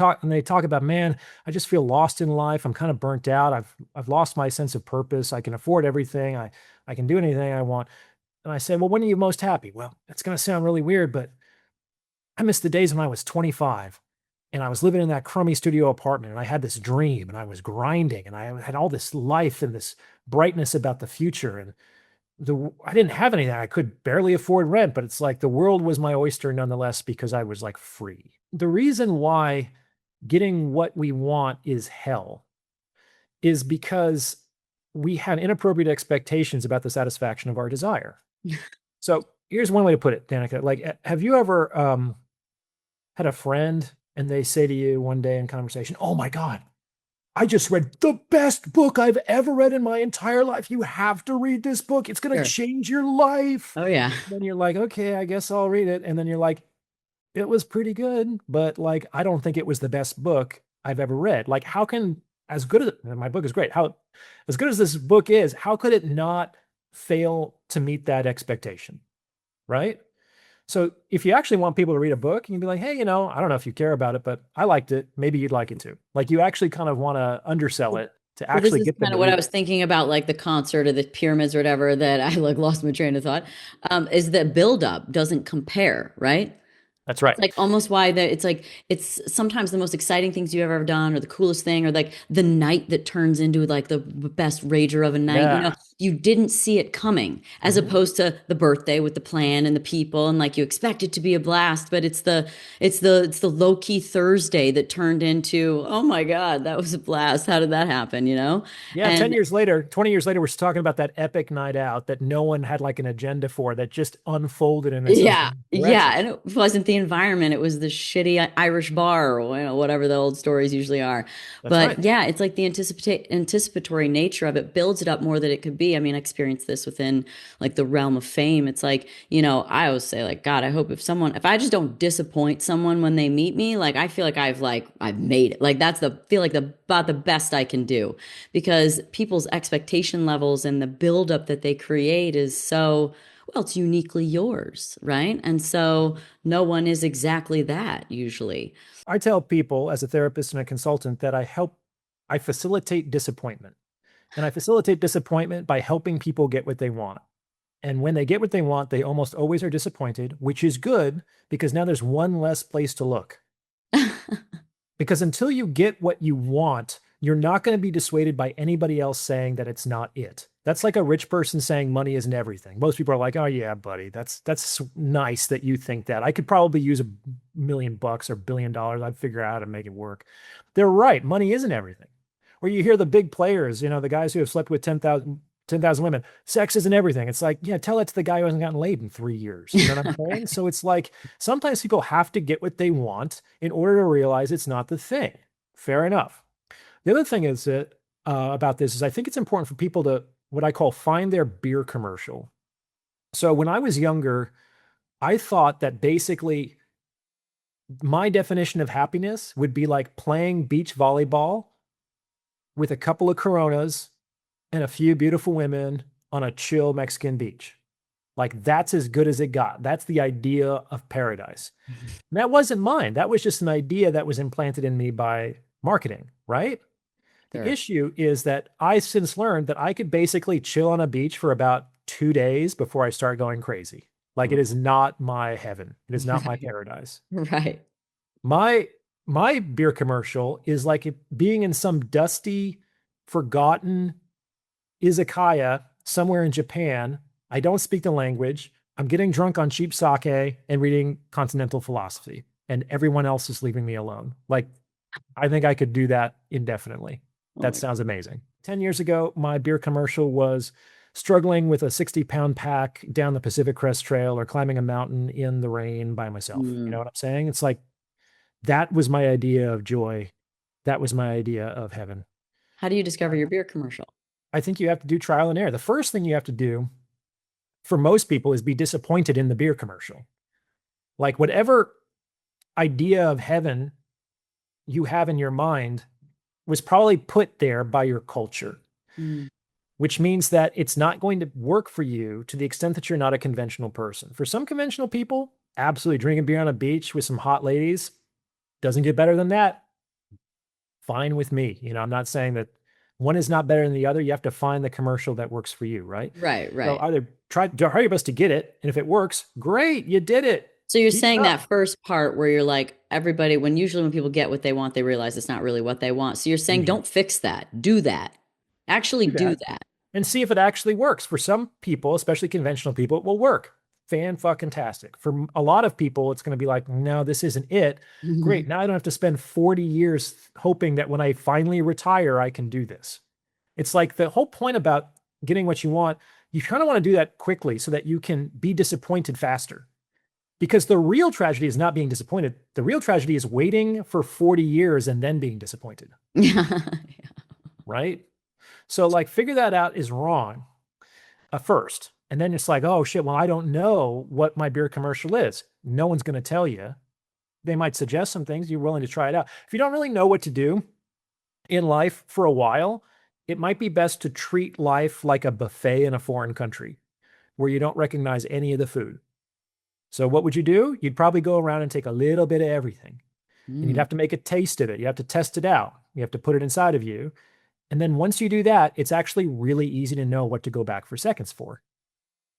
talk about, man, I just feel lost in life. I'm kind of burnt out. I've lost my sense of purpose. I can afford everything. I can do anything I want. And I say, well, when are you most happy? Well, it's going to sound really weird, but I miss the days when I was 25 and I was living in that crummy studio apartment and I had this dream and I was grinding and I had all this life and this brightness about the future. And I didn't have anything. I could barely afford rent, but it's like the world was my oyster nonetheless because I was like free. The reason why getting what we want is hell is because we have inappropriate expectations about the satisfaction of our desire. So here's one way to put it, Danica. Like, have you ever had a friend and they say to you one day in conversation, "Oh my God, I just read the best book I've ever read in my entire life. You have to read this book. It's going to Sure. change your life." Oh yeah. Then you're like, "Okay, I guess I'll read it." And then you're like, "It was pretty good, but like, I don't think it was the best book I've ever read." Like, how can, as good as my book is great, how, as good as this book is, how could it not fail to meet that expectation? Right? So if you actually want people to read a book, you can be like, "Hey, I don't know if you care about it, but I liked it. Maybe you'd like it too." Like, you actually kind of want to undersell it to Well, this actually is get them kind to of what I read was it. thinking about, like the concert or the pyramids or whatever, that I like lost my train of thought. Is that buildup doesn't compare, right? That's It's right. like almost why it's like it's sometimes the most exciting things you've ever done or the coolest thing or like the night that turns into like the best rager of a night. Yeah. You didn't see it coming as Mhm. opposed to the birthday with the plan and the people and like you expect it to be a blast, but it's the low-key Thursday that turned into, oh my God, that was a blast. How did that happen, you know? Yeah. 10 And years later, 20 years later, we're still talking about that epic night out that no one had like an agenda for, that just unfolded in its yeah, own yeah, direction. and it wasn't the environment. It was the shitty Irish bar, or whatever the old stories usually are. That's right. But yeah, it's like the anticipatory nature of it builds it up more than it could be. I mean, I experienced this within like the realm of fame. It's like, I always say like, God, I hope if I just don't disappoint someone when they meet me, like I feel like I've made it. Like that's about the best I can do, because people's expectation levels and the buildup that they create is so, well, it's uniquely yours, right? And so no one is exactly that usually. I tell people as a therapist and a consultant that I facilitate disappointment. And I facilitate disappointment by helping people get what they want. And when they get what they want, they almost always are disappointed, which is good because now there's one less place to look. Because until you get what you want, you're not going to be dissuaded by anybody else saying that it's not it. That's like a rich person saying money isn't everything. Most people are like, "Oh yeah, buddy, that's nice that you think that. I could probably use $1 million or $1 billion. I'd figure out how to make it work." They're right. Money isn't everything. Or you hear the big players, the guys who have slept with 10,000 women. Sex isn't everything. It's like, yeah, tell it to the guy who hasn't gotten laid in 3 years. You know what I'm saying? So it's like sometimes people have to get what they want in order to realize it's not the thing. Fair enough. The other thing is that about this is I think it's important for people to what I call find their beer commercial. So when I was younger, I thought that basically my definition of happiness would be like playing beach volleyball with a couple of Coronas and a few beautiful women on a chill Mexican beach. Like that's as good as it got. That's the idea of paradise. And that wasn't mine. That was just an idea that was implanted in me by marketing, right? The Sure. issue is that I since learned that I could basically chill on a beach for about 2 days before I start going crazy. Like it is not my heaven. It is not my Right. paradise. Right. My my beer commercial is like being in some dusty, forgotten izakaya somewhere in Japan. I don't speak the language. I'm getting drunk on cheap sake and reading continental philosophy, and everyone else is leaving me alone. Like, I think I could do that indefinitely. Oh That my sounds amazing. 10 years ago, my beer commercial was struggling with a 60-pound pack down the Pacific Crest Trail or climbing a mountain in the rain by myself. You know God. what I'm saying? It's like that was my idea of joy. That was my idea of heaven. How do you discover your beer commercial? I think you have to do trial and error. The first thing you have to do for most people is be disappointed in the beer commercial. Like whatever idea of heaven you have in your mind was probably put there by your culture. Mm. which means that it's not going to work for you to the extent that you're not a conventional person. For some conventional people, absolutely drinking beer on a beach with some hot ladies doesn't get better than that. Fine with me. I'm not saying that one is not better than the other. You have to find the commercial that works for you, right? Right, So right. either try your best to get it, and if it works, great, you did it. So you're Keep it saying up. that first part where you're like, everybody, when people get what they want, they realize it's not really what they want. So you're saying Mhm. don't fix that. Do that. Actually Do do that that. and see if it actually works. For some people, especially conventional people, it will work. Fan fucking tastic. For a lot of people, it's going to be like, no, this isn't it. Great. Now I don't have to spend 40 years hoping that when I finally retire, I can do this. It's like the whole point about getting what you want, you kind of want to do that quickly so that you can be disappointed faster. Because the real tragedy is not being disappointed. The real tragedy is waiting for 40 years and then being disappointed, Yeah. right? So, like, figure that out is wrong first. And then it's like, oh shit, well, I don't know what my beer commercial is. No one's going to tell you. They might suggest some things. You're willing to try it out. If you don't really know what to do in life for a while, it might be best to treat life like a buffet in a foreign country where you don't recognize any of the food. So, what would you do? You'd probably go around and take a little bit of everything, and you'd Mm. have to make a taste of it. You have to test it out. You have to put it inside of you. And then once you do that, it's actually really easy to know what to go back for seconds for.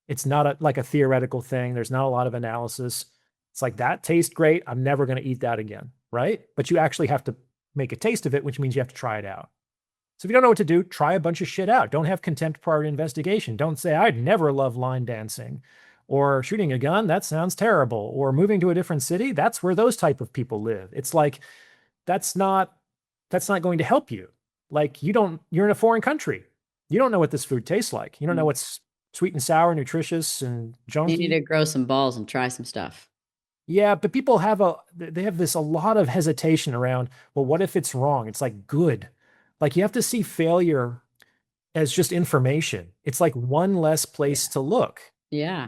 It's not like a theoretical thing. There's not a lot of analysis. It's like that tastes great. I'm never going to eat that again, right? But you actually have to make a taste of it, which means you have to try it out. So if you don't know what to do, try a bunch of shit out. Don't have contempt prior to investigation. Don't say, I'd never love line dancing or shooting a gun. That sounds terrible. Or moving to a different city. That's where those type of people live. It's like, that's not, that's not going to help you. Like you're in a foreign country. You don't know what this food tastes like. You don't know what's sweet and sour, nutritious and You need junky. to grow some balls and try some stuff. Yeah, but people they have this a lot of hesitation around, well, what if it's wrong? It's like good. Like you have to see failure as just information. It's like one less Yeah. place to look, Yeah.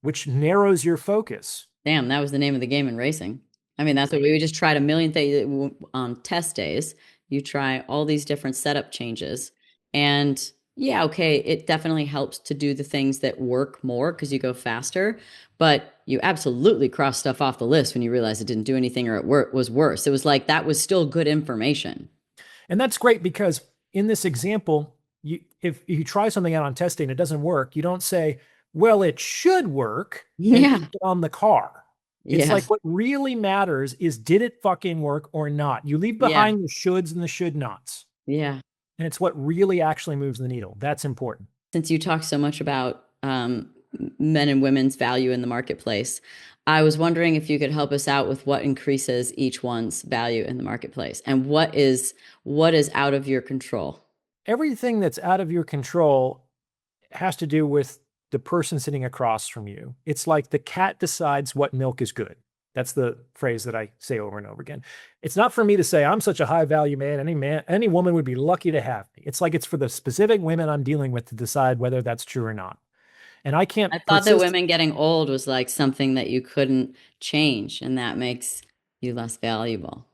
which narrows your focus. Damn, that was the name of the game in racing. I mean, that's what we just tried a million things on test days. You try all these different setup changes. And yeah, okay, it definitely helps to do the things that work more because you go faster. But you absolutely cross stuff off the list when you realize it didn't do anything or was worse. It was like that was still good information. And that's great because in this example, if you try something out on testing and it doesn't work, you don't say, well, it should work and Yeah. keep it on the car. It's Yeah. like what really matters is did it fucking work or not? You leave Yeah. behind the shoulds and the should nots. Yeah. And it's what really actually moves the needle. That's important. Since you talk so much about men and women's value in the marketplace, I was wondering if you could help us out with what increases each one's value in the marketplace and what is out of your control. Everything that's out of your control has to do with the person sitting across from you. It's like the cat decides what milk is good. That's the phrase that I say over and over again. It's not for me to say I'm such a high value man. Any woman would be lucky to have me. It's like it's for the specific women I'm dealing with to decide whether that's true or not. And I can't I thought that persist. women getting old was like something that you couldn't change, and that makes you less valuable.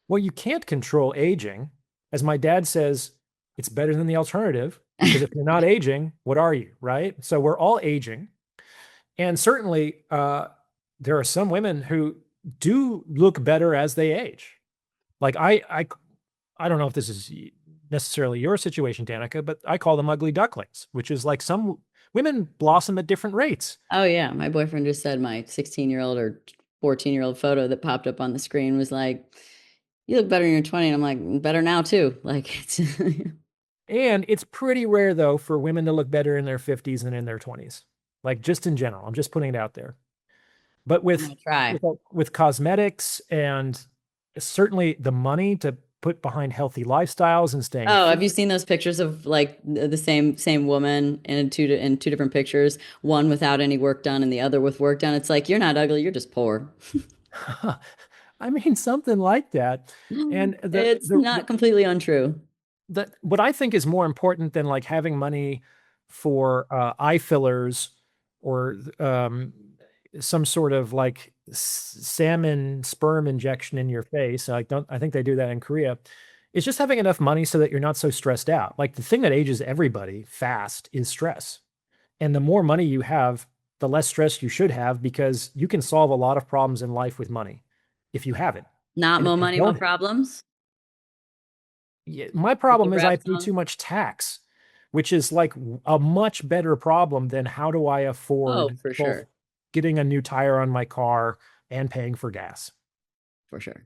Well, you can't control aging. As my dad says, it's better than the alternative because if you're not aging, what are you, right? So we're all aging. And certainly, there are some women who do look better as they age. Like I don't know if this is necessarily your situation, Danica, but I call them ugly ducklings, which is like some women blossom at different rates. Oh yeah, my boyfriend just said my 16-year-old or 14-year-old photo that popped up on the screen was like, "You look better in your 20." And I'm like, "Better now too." Like it's And it's pretty rare though for women to look better in their 50s than in their 20s. Like just in general, I'm just putting it out there. But I'm gonna try. with cosmetics and certainly the money to put behind healthy lifestyles and staying Oh, fit. have you seen those pictures of like the same woman in two different pictures, one without any work done and the other with work done? It's like you're not ugly, you're just poor. I mean, something like that. And It's not completely untrue. what I think is more important than like having money for eye fillers or some sort of like salmon sperm injection in your face. I think they do that in Korea. It's just having enough money so that you're not so stressed out. Like the thing that ages everybody fast is stress. And the more money you have, the less stress you should have because you can solve a lot of problems in life with money if you have it. Not And if more you money, more don't, problems. my Like the problem is I rap pay song. too much tax, which is like a much better problem than how do I Oh, afford for both sure. getting a new tire on my car and paying for gas, For sure.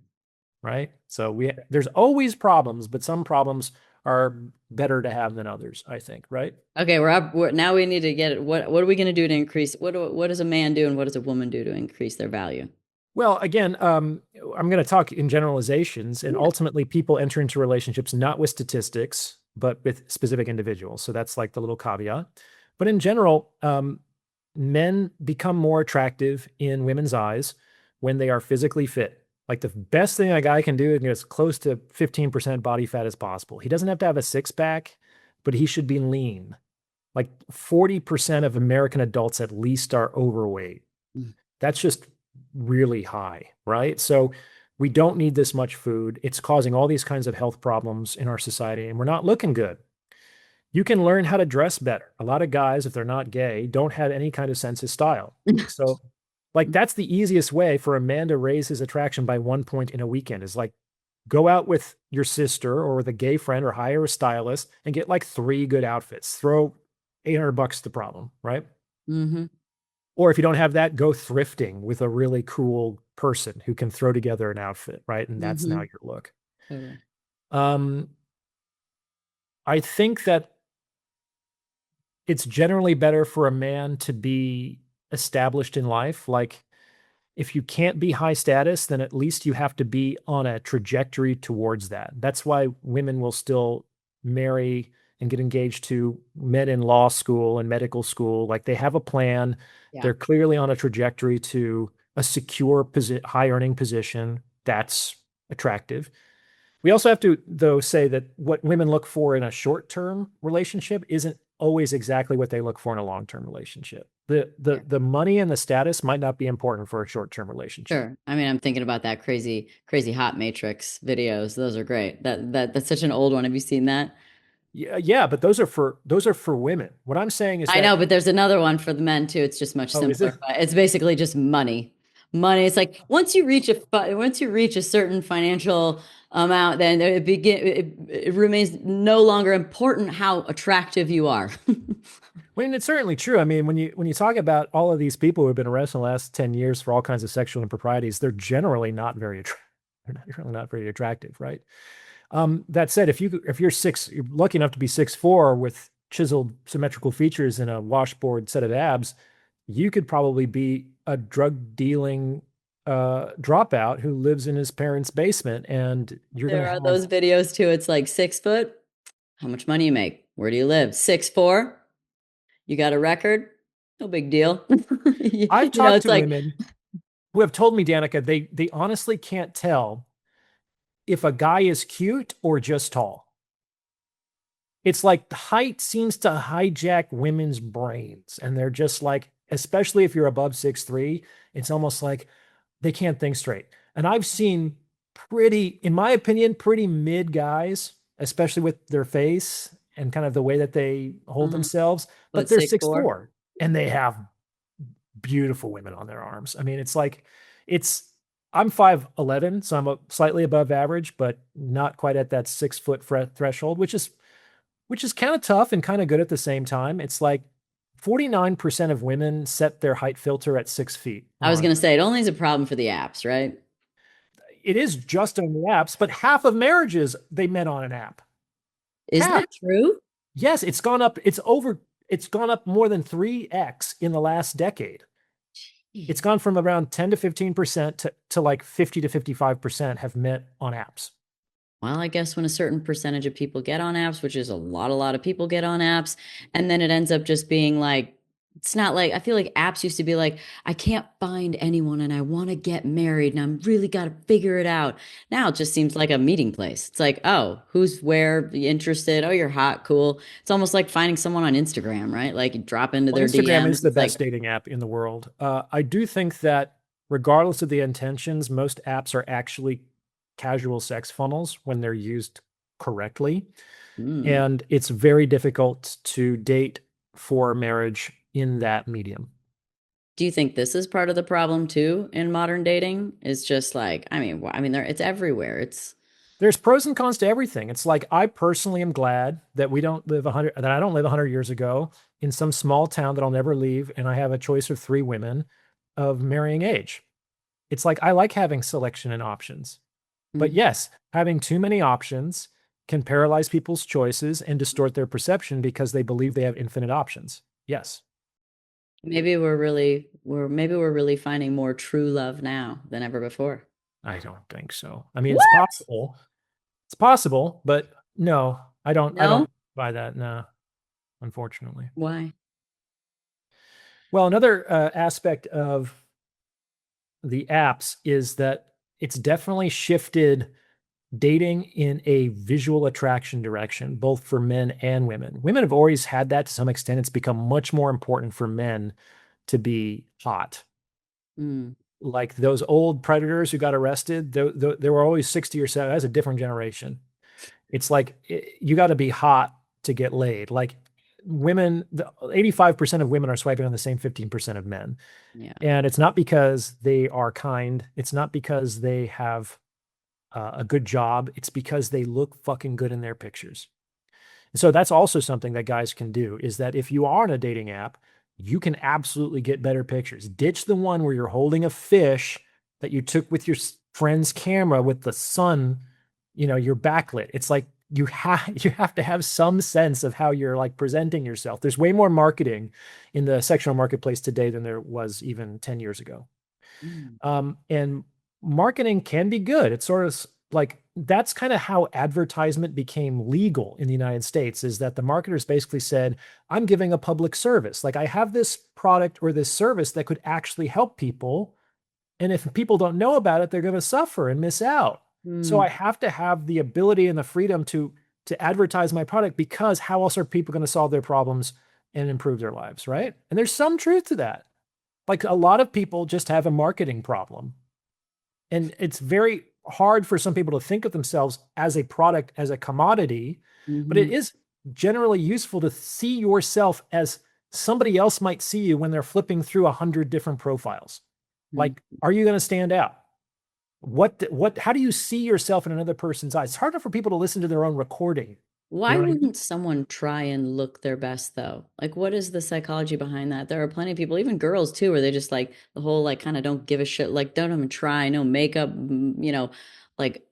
right? So there's always problems, but some problems are better to have than others, I think, right? Okay, we're up. Now we need to get it. What are we going to do to increase? What does a man do and what does a woman do to increase their value? Well, again, I'm going to talk in generalizations, and Yeah. ultimately, people enter into relationships not with statistics, but with specific individuals. So that's like the little caveat. But in general, men become more attractive in women's eyes when they are physically fit. Like the best thing a guy can do is get as close to 15% body fat as possible. He doesn't have to have a six pack, but he should be lean. Like 40% of American adults at least are overweight. Mm. That's just really high, right? So we don't need this much food. It's causing all these kinds of health problems in our society, and we're not looking good. You can learn how to dress better. A lot of guys, if they're not gay, don't have any kind of sense of style. So, like, that's the easiest way for a man to raise his attraction by 1 point in a weekend is like go out with your sister or with a gay friend or hire a stylist and get like three good outfits. Throw $800 the problem, right? Mm-hmm. Or if you don't have that, go thrifting with a really cool person who can throw together an outfit, right? And that's now Mm-hmm. your look. Totally. Um, I think that it's generally better for a man to be established in life. Like, if you can't be high status, then at least you have to be on a trajectory towards that. That's why women will still marry and get engaged to men in law school and medical school. Like they have a plan. Yeah. They're clearly on a trajectory to a secure, high earning position. That's attractive. We also have to, though, say that what women look for in a short term relationship isn't always exactly what they look for in a long term relationship. The money and the status might not be important for a short term relationship. Sure. I mean, I'm thinking about that crazy hot matrix videos. Those are great. That's such an old one. Have you seen that? Yeah, yeah, but those are for women. What I'm saying is I know, that, but there's another one for the men too. It's just much oh, is simpler. it? But it's basically just money. Money. It's like once you reach a certain financial amount, then it remains no longer important how attractive you are. I mean, it's certainly true. I mean, when you talk about all of these people who have been arrested in the last 10 years for all kinds of sexual improprieties, they're generally not very they're not very attractive, right? That said, if you're lucky enough to be 6'4" with chiseled symmetrical features and a washboard set of abs, you could probably be a drug dealing dropout who lives in his parents' basement, and you're gonna There are have those videos too. It's like 6 foot. How much money you make? Where do you live? 6'4". You got a record? No big deal. I've You know, talked it's to like women who have told me, Danica, they honestly can't tell if a guy is cute or just tall. It's like height seems to hijack women's brains, and they're just like, especially if you're above 6'3", it's almost like they can't think straight. And I've seen pretty, in my opinion, pretty mid guys, especially with their face and kind of the way that they hold mhm, themselves, but but they're 6'4". 6'4" and they have beautiful women on their arms. I mean, it's like it's I'm 5'11", so I'm slightly above average, but not quite at that 6 foot threshold, which is kind of tough and kind of good at the same time. It's like 49% of women set their height filter at 6 feet I was on. gonna say it only is a problem for the apps, right? It is just on the apps, but half of marriages they met on an app. Is Half. that true? Yes, it's gone up. It's gone up more than 3x in the last decade. It's Jeez. gone from around 10 to 15% to like 50 to 55% have met on apps. Well, I guess when a certain percentage of people get on apps, which is a lot of people get on apps, and then it ends up just being like, it's not like, I feel like apps used to be like, I can't find anyone and I want to get married and I'm really got to figure it out. Now it just seems like a meeting place. It's like, oh, who's where, you interested? Oh, you're hot, cool. It's almost like finding someone on Instagram, right? Like you drop into Well, their Instagram DMs. is the It's like, best dating app in the world. I do think that regardless of the intentions, most apps are actually casual sex funnels when they're used correctly. Mm. And it's very difficult to date for marriage in that medium. Do you think this is part of the problem too in modern dating? Is just like, I mean, there it's everywhere. It's There's pros and cons to everything. It's like I personally am glad that we don't live 100 that I don't live 100 years ago in some small town that I'll never leave and I have a choice of three women of marrying age. It's like I like having selection and options. But mm, yes, having too many options can paralyze people's choices and distort their perception because they believe they have infinite options. Yes. maybe we're really finding more true love now than ever before. I don't think so. I mean, it's What? possible. It's possible, but no, I No? don't buy that. No, unfortunately. Why? Well, another aspect of the apps is that it's definitely shifted dating in a visual attraction direction, both for men and women. Women have always had that to some extent. It's become much more important for men to be hot. Mm, Like those old predators who got arrested, they were always 60 or 70. That's a different generation. It's like you got to be hot to get laid. Like women, 85% of women are swiping on the same 15% of men. yeah. And it's not because they are kind. It's not because they have a good job. It's because they look fucking good in their pictures. So that's also something that guys can do is that if you are on a dating app, you can absolutely get better pictures. Ditch the one where you're holding a fish that you took with your friend's camera with the sun, you're backlit. It's like you have to have some sense of how you're like presenting yourself. There's way more marketing in the sexual marketplace today than there was even 10 years ago. Mm, And marketing can be good. It's sort of like that's kind of how advertisement became legal in the United States is that the marketers basically said, I'm giving a public service. Like I have this product or this service that could actually help people. And if people don't know about it, they're going to suffer and miss out. So I mm, have to have the ability and the freedom to advertise my product because how else are people going to solve their problems and improve their lives, right? And there's some truth to that. Like a lot of people just have a marketing problem. And it's very hard for some people to think of themselves as a product, as a commodity, but it mm-hmm, is generally useful to see yourself as somebody else might see you when they're flipping through 100 different profiles. mm. Like, are you going to stand out? How do you see yourself in another person's eyes? It's harder for people to listen to their own recording. You Why know what I mean? wouldn't someone try and look their best though? Like, what is the psychology behind that? There are plenty of people, even girls too, where they just like the whole like kind of don't give a shit, like don't even try, no makeup, like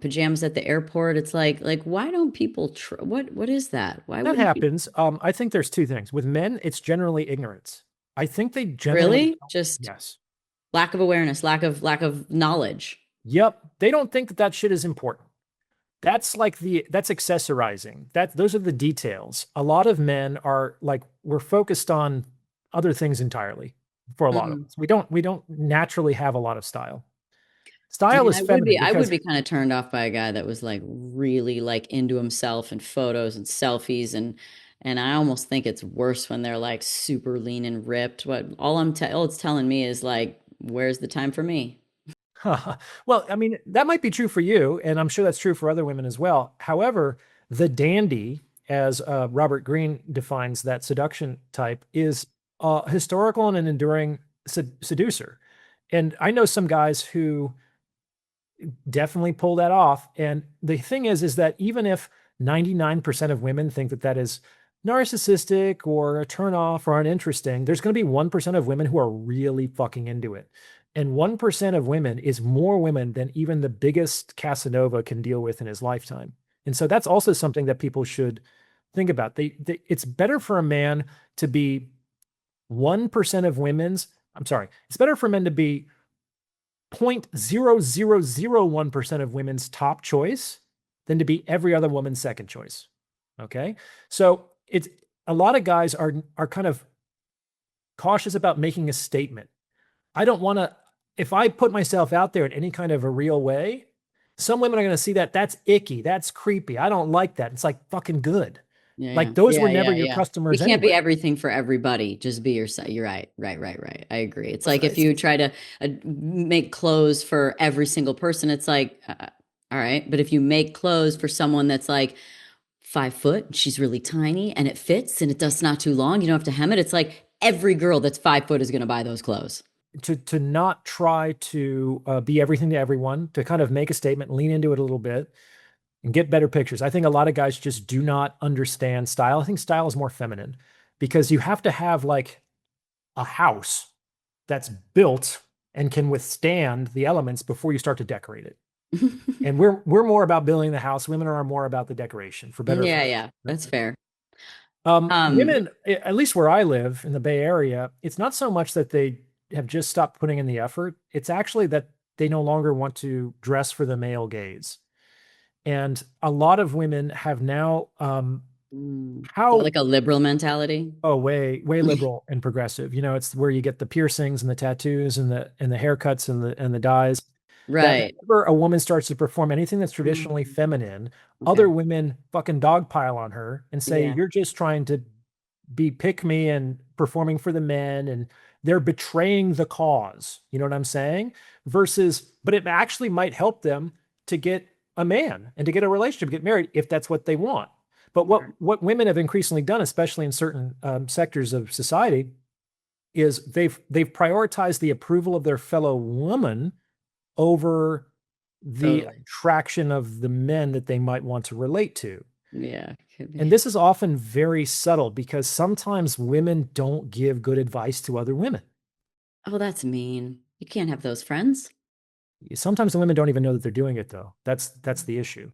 pajamas at the airport. It's like why don't people try? What is that? Why That wouldn't you happens. I think there's two things. With men, it's generally ignorance. I think they generally, really just yes. lack of awareness, lack of knowledge? Yep. They don't think that that shit is important. That's accessorizing. Those are the details. A lot of men are like we're focused on other things entirely for a lot of Mm. us. We don't naturally have a lot of style. I Style mean, is feminine I would because be kind of turned off by a guy that was like really like into himself and photos and selfies and I almost think it's worse when they're like super lean and ripped. All it's telling me is like, where's the time for me? well, I mean, that might be true for you, and I'm sure that's true for other women as well. However, the dandy, as Robert Greene defines that seduction type, is a historical and an enduring seducer. And I know some guys who definitely pull that off. And the thing is that even if 99% of women think that that is narcissistic or a turnoff or uninteresting, there's going to be 1% of women who are really fucking into it. And 1% of women is more women than even the biggest Casanova can deal with in his lifetime. And so that's also something that people should think about. It's better for a man to be 1% of women's, I'm sorry, it's better for men to be 0.0001% of women's top choice than to be every other woman's second choice. Okay. So it's a lot of guys are kind of cautious about making a statement. I don't want to, if I put myself out there in any kind of a real way, some women are going to see that that's icky. That's creepy. I don't like that. It's like fucking good. Yeah, yeah, Like those were yeah, never yeah, your yeah. You customers can't be anyway. everything for everybody. Just be yourself. You're right, right, right, right. I agree. It's like if It's, you try to make clothes for every single person, it's like All right. But if you make clothes for someone that's like 5 foot, she's really tiny and it fits and it does not too long, you don't have to hem it. It's like every girl that's 5 foot is going to buy those clothes. To not try to be everything to everyone, to kind of make a statement, lean into it a little bit, and get better pictures. I think a lot of guys just do not understand style. I think style is more feminine because you have to have like a house that's built and can withstand the elements before you start to decorate it. And we're more about building the house. Women are more about the decoration, for better or for Yeah, worse. yeah, that's fair. Women, at least where I live in the Bay Area, it's not so much that they have just stopped putting in the effort. It's actually that they no longer want to dress for the male gaze. And a lot of women have now, Is that how, like a liberal mentality? oh, way liberal and progressive. You know, it's where you get the piercings and the tattoos and the haircuts and the dyes. That Right. whenever a woman starts to perform anything that's traditionally Mm, feminine, okay. other women fucking dogpile on her and say, Yeah. "You're just trying to be pick me and performing for the men," and they're betraying the cause. You know what I'm saying? Versus, but it actually might help them to get a man and to get a relationship, get married if that's what they want. But what women have increasingly done, especially in certain sectors of society, is they've prioritized the approval of their fellow woman over the Totally. attraction of the men that they might want to relate to. Yeah, could And be. this is often very subtle because sometimes women don't give good advice to other women. Oh, that's mean. You can't have those friends. Sometimes the women don't even know that they're doing it, though. That's the issue.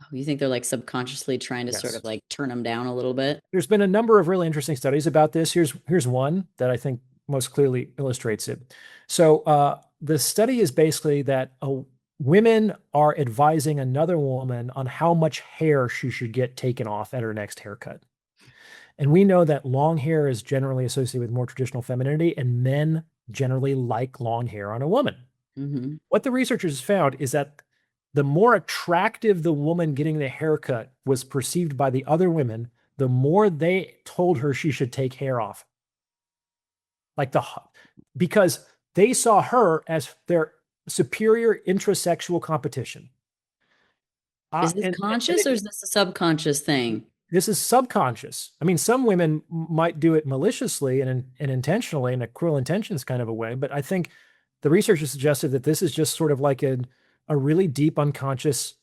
Oh, you think they're like subconsciously trying to sort Yes. of like turn them down a little bit? There's been a number of really interesting studies about this. Here's one that I think most clearly illustrates it. So the study is basically that women are advising another woman on how much hair she should get taken off at her next haircut. And we know that long hair is generally associated with more traditional femininity, and men generally like long hair on a woman. Hmm. What the researchers found is that the more attractive the woman getting the haircut was perceived by the other women, the more they told her she should take hair off. Like because they saw her as their superior intrasexual competition. Is this And conscious or is this a subconscious thing? this is subconscious. I mean, some women might do it maliciously and intentionally in a cruel intentions kind of a way, but I think the researchers suggested that this is just sort of like a really deep unconscious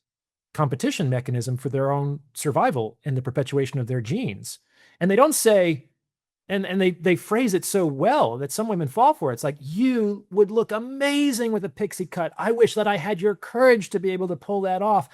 competition mechanism for their own survival and the perpetuation of their genes. And they don't say, and they phrase it so well that some women fall for it. It's like, you would look amazing with a pixie cut. I wish that I had your courage to be able to pull that off.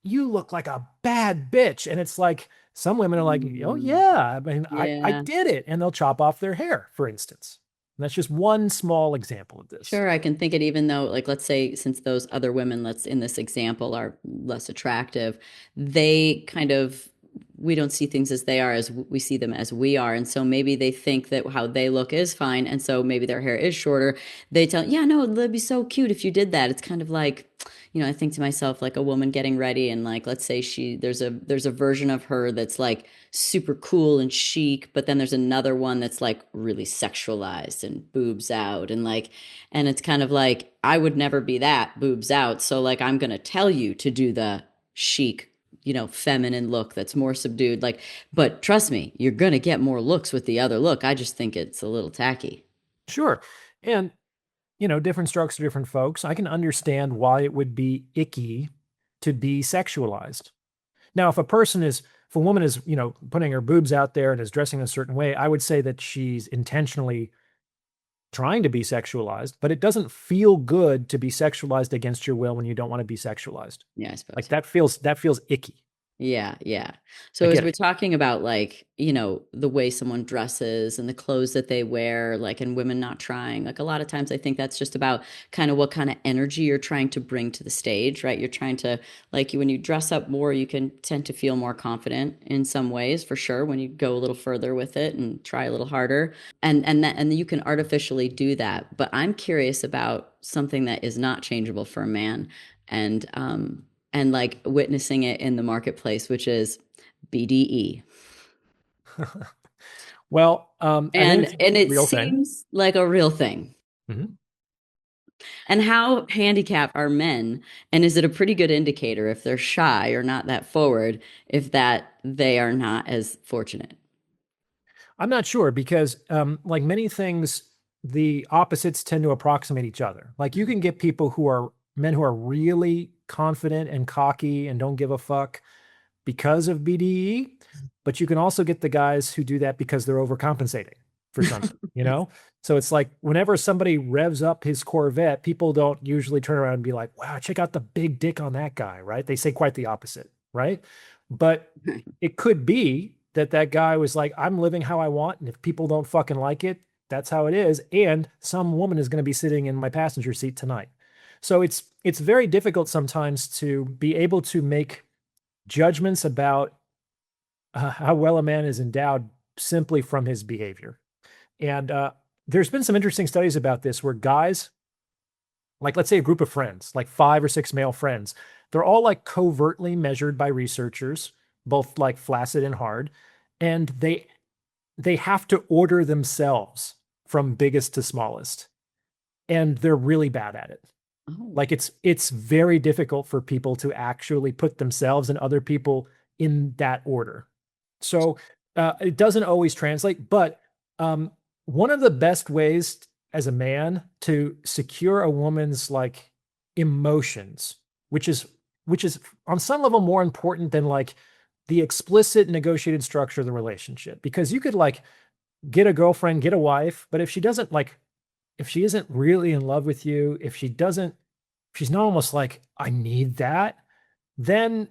You look like a bad bitch. And it's like, some women are like, oh Mm, yeah, I mean, I yeah. did it. And they'll chop off their hair, for instance. And that's just one small example of this. Sure, I can think it even though, like, let's say since those other women, let's in this example, are less attractive, they kind of we don't see things as they are as we see them as we are. And so maybe they think that how they look is fine. And so maybe their hair is shorter. They tell, yeah, no, it'd be so cute if you did that. It's kind of like, I think to myself, like a woman getting ready and like, let's say there's a version of her that's like super cool and chic, but then there's another one that's like really sexualized and boobs out and like, and it's kind of like, I would never be that boobs out. So like, I'm going to tell you to do the chic, feminine look that's more subdued. Like, but trust me, you're going to get more looks with the other look. I just think it's a little tacky. Sure. And, different strokes for different folks. I can understand why it would be icky to be sexualized. Now, if a woman is, putting her boobs out there and is dressing a certain way, I would say that she's intentionally trying to be sexualized, but it doesn't feel good to be sexualized against your will when you don't want to be sexualized. Yeah, I Like suppose. that feels icky. Yeah, yeah. I So as get we're it. talking about like, the way someone dresses and the clothes that they wear, like and women not trying, like a lot of times I think that's just about kind of what kind of energy you're trying to bring to the stage, right? You're trying to like when you dress up more, you can tend to feel more confident in some ways for sure when you go a little further with it and try a little harder. And you can artificially do that. But I'm curious about something that is not changeable for a man. And like witnessing it in the marketplace, which is BDE. Well, I think And it's a and it real thing. seems like a real thing. Mhm. And how handicapped are men? And is it a pretty good indicator if they're shy or not that forward, if that they are not as fortunate? I'm not sure because, like many things, the opposites tend to approximate each other. Like you can get people who are men who are really confident and cocky and don't give a fuck because of BDE, but you can also get the guys who do that because they're overcompensating for something, you Yes. know? So it's like whenever somebody revs up his Corvette, people don't usually turn around and be like, wow, check out the big dick on that guy, right? They say quite the opposite, right? But it could be that that guy was like, I'm living how I want. And if people don't fucking like it, that's how it is. And some woman is going to be sitting in my passenger seat tonight. So it's very difficult sometimes to be able to make judgments about how well a man is endowed simply from his behavior. And there's been some interesting studies about this where guys, like let's say a group of friends, like 5 or 6 male friends, they're all like covertly measured by researchers, both like flaccid and hard, and they have to order themselves from biggest to smallest, and they're really bad at it. Oh, Like it's very difficult for people to actually put themselves and other people in that order. So it doesn't always translate, but um, one of the best ways as a man to secure a woman's like emotions, which is which is on some level more important than like the explicit negotiated structure of the relationship, because you could like get a girlfriend, get a wife, but if she doesn't like, if she isn't really in love with you, if she doesn't, if she's not almost like, I need that, then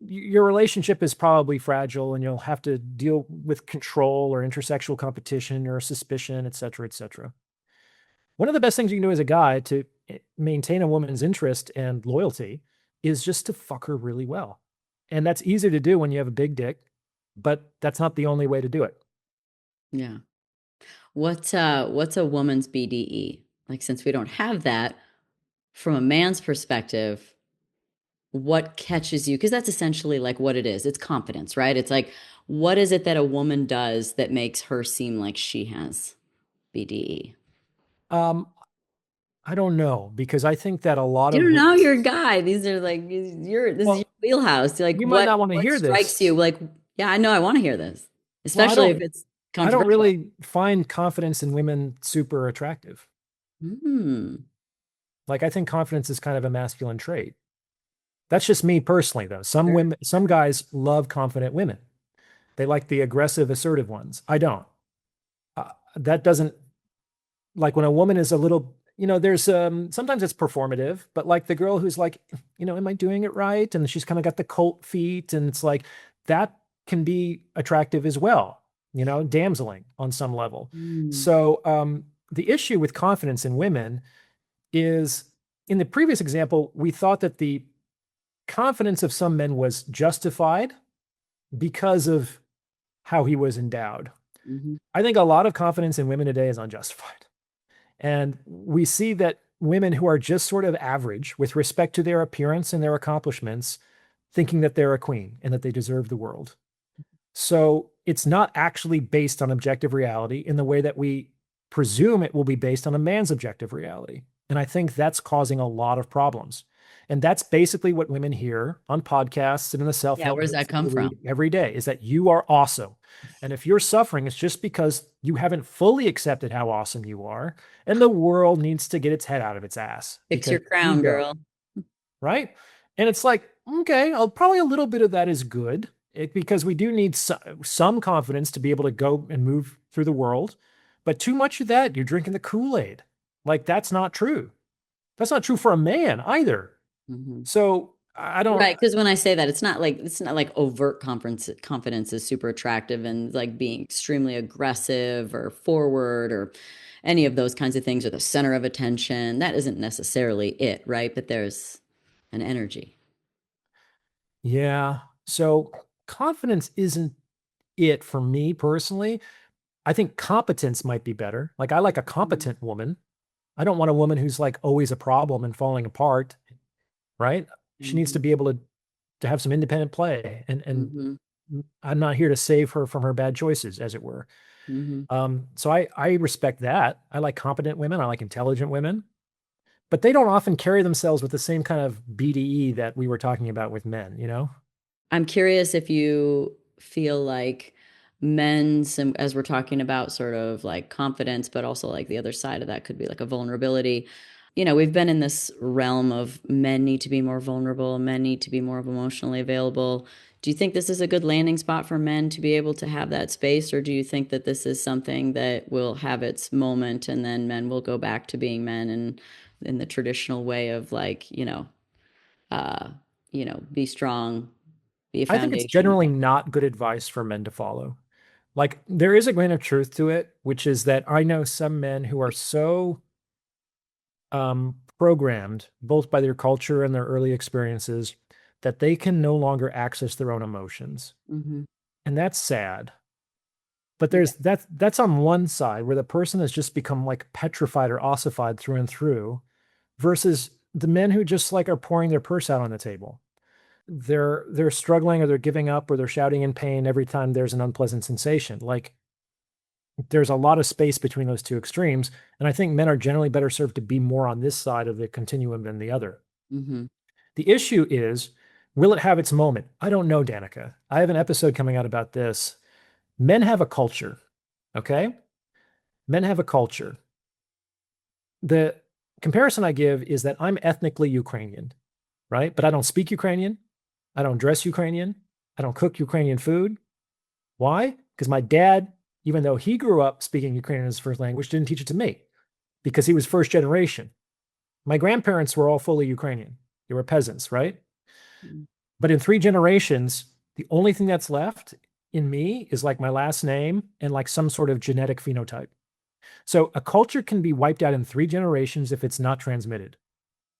your relationship is probably fragile and you'll have to deal with control or intersexual competition or suspicion, et cetera, et cetera. One of the best things you can do as a guy to maintain a woman's interest and loyalty is just to fuck her really well. And that's easy to do when you have a big dick, but that's not the only way to do it. yeah. What's a woman's BDE? Like since we don't have that from a man's perspective, what catches you? Because that's essentially like what it is. It's confidence, right? It's like what is it that a woman does that makes her seem like she has BDE? Um, I don't know because I think that a lot You of don't know, women's, you're a guy. These are like you're this is your well, wheelhouse. Like you might not want to what hear strikes this. you? Like, yeah, I know I want to hear this. Well, Especially if it's I don't controversial. really find confidence in women super attractive. Hmm. Like I think confidence is kind of a masculine trait. That's just me personally, though. Some Sure. women, some guys love confident women. They like the aggressive, assertive ones. I don't. That doesn't like when a woman is a little, there's sometimes it's performative, but like the girl who's like, am I doing it right? And she's kind of got the colt feet, and it's like that can be attractive as well, damseling on some level. Hmm. So the issue with confidence in women is in the previous example, we thought that the confidence of some men was justified because of how he was endowed. Hmm. I think a lot of confidence in women today is unjustified. And we see that women who are just sort of average with respect to their appearance and their accomplishments, thinking that they're a queen and that they deserve the world. So it's not actually based on objective reality in the way that we presume it will be based on a man's objective reality. And I think that's causing a lot of problems. And that's basically what women hear on podcasts and in the Yeah, self-help where's books that that they come read from? every day is that you are awesome. And if you're suffering, it's just because you haven't fully accepted how awesome you are. And the world needs to get its head out of its ass Fix because your you crown, don't, girl. right? And it's like, okay, probably a little bit of that is good because we do need some confidence to be able to go and move through the world. But too much of that, you're drinking the Kool-Aid. Like, that's not true. That's not true for a man either. Hmm. So I don't, Right, because when I say that, it's not like overt confidence is super attractive and like being extremely aggressive or forward or any of those kinds of things or the center of attention. That isn't necessarily it, right? But there's an energy. yeah. So confidence isn't it for me personally. I think competence might be better. Like, I like a competent woman. I don't want a woman who's like always a problem and falling apart, right? She needs to Mm-hmm. be able to have some independent play, and Hmm. I'm not here to save her from her bad choices, as it were. Hmm. So I respect that. I like competent women. I like intelligent women. but they don't often carry themselves with the same kind of BDE that we were talking about with men, you know? I'm curious if you feel like men's, and as we're talking about sort of like confidence, but also like the other side of that could be like a vulnerability. You know, we've been in this realm of men need to be more vulnerable, men need to be more emotionally available. Do you think this is a good landing spot for men to be able to have that space, or do you think that this is something that will have its moment and then men will go back to being men and in the traditional way of like, uh, be strong, be a I think it's foundation. generally not good advice for men to follow. Like, there is a grain of truth to it, which is that I know some men who are so programmed, both by their culture and their early experiences, that they can no longer access their own emotions. Hmm. And that's sad. But Yeah. that's on one side where the person has just become like petrified or ossified through and through, versus the men who just like are pouring their purse out on the table. They're struggling, or they're giving up, or they're shouting in pain every time there's an unpleasant sensation. Like, there's a lot of space between those two extremes, and I think men are generally better served to be more on this side of the continuum than the other. Hmm. The issue is, will it have its moment? I don't know, Danica. I have an episode coming out about this. Men have a culture, okay? Men have a culture. The comparison I give is that I'm ethnically Ukrainian, right? But I don't speak Ukrainian. I don't dress Ukrainian. I don't cook Ukrainian food. Why? Because my dad, even though he grew up speaking Ukrainian as his first language, didn't teach it to me because he was first generation. My grandparents were all fully Ukrainian. They were peasants, right? But in 3 generations, the only thing that's left in me is like my last name and like some sort of genetic phenotype. So a culture can be wiped out in 3 generations if it's not transmitted.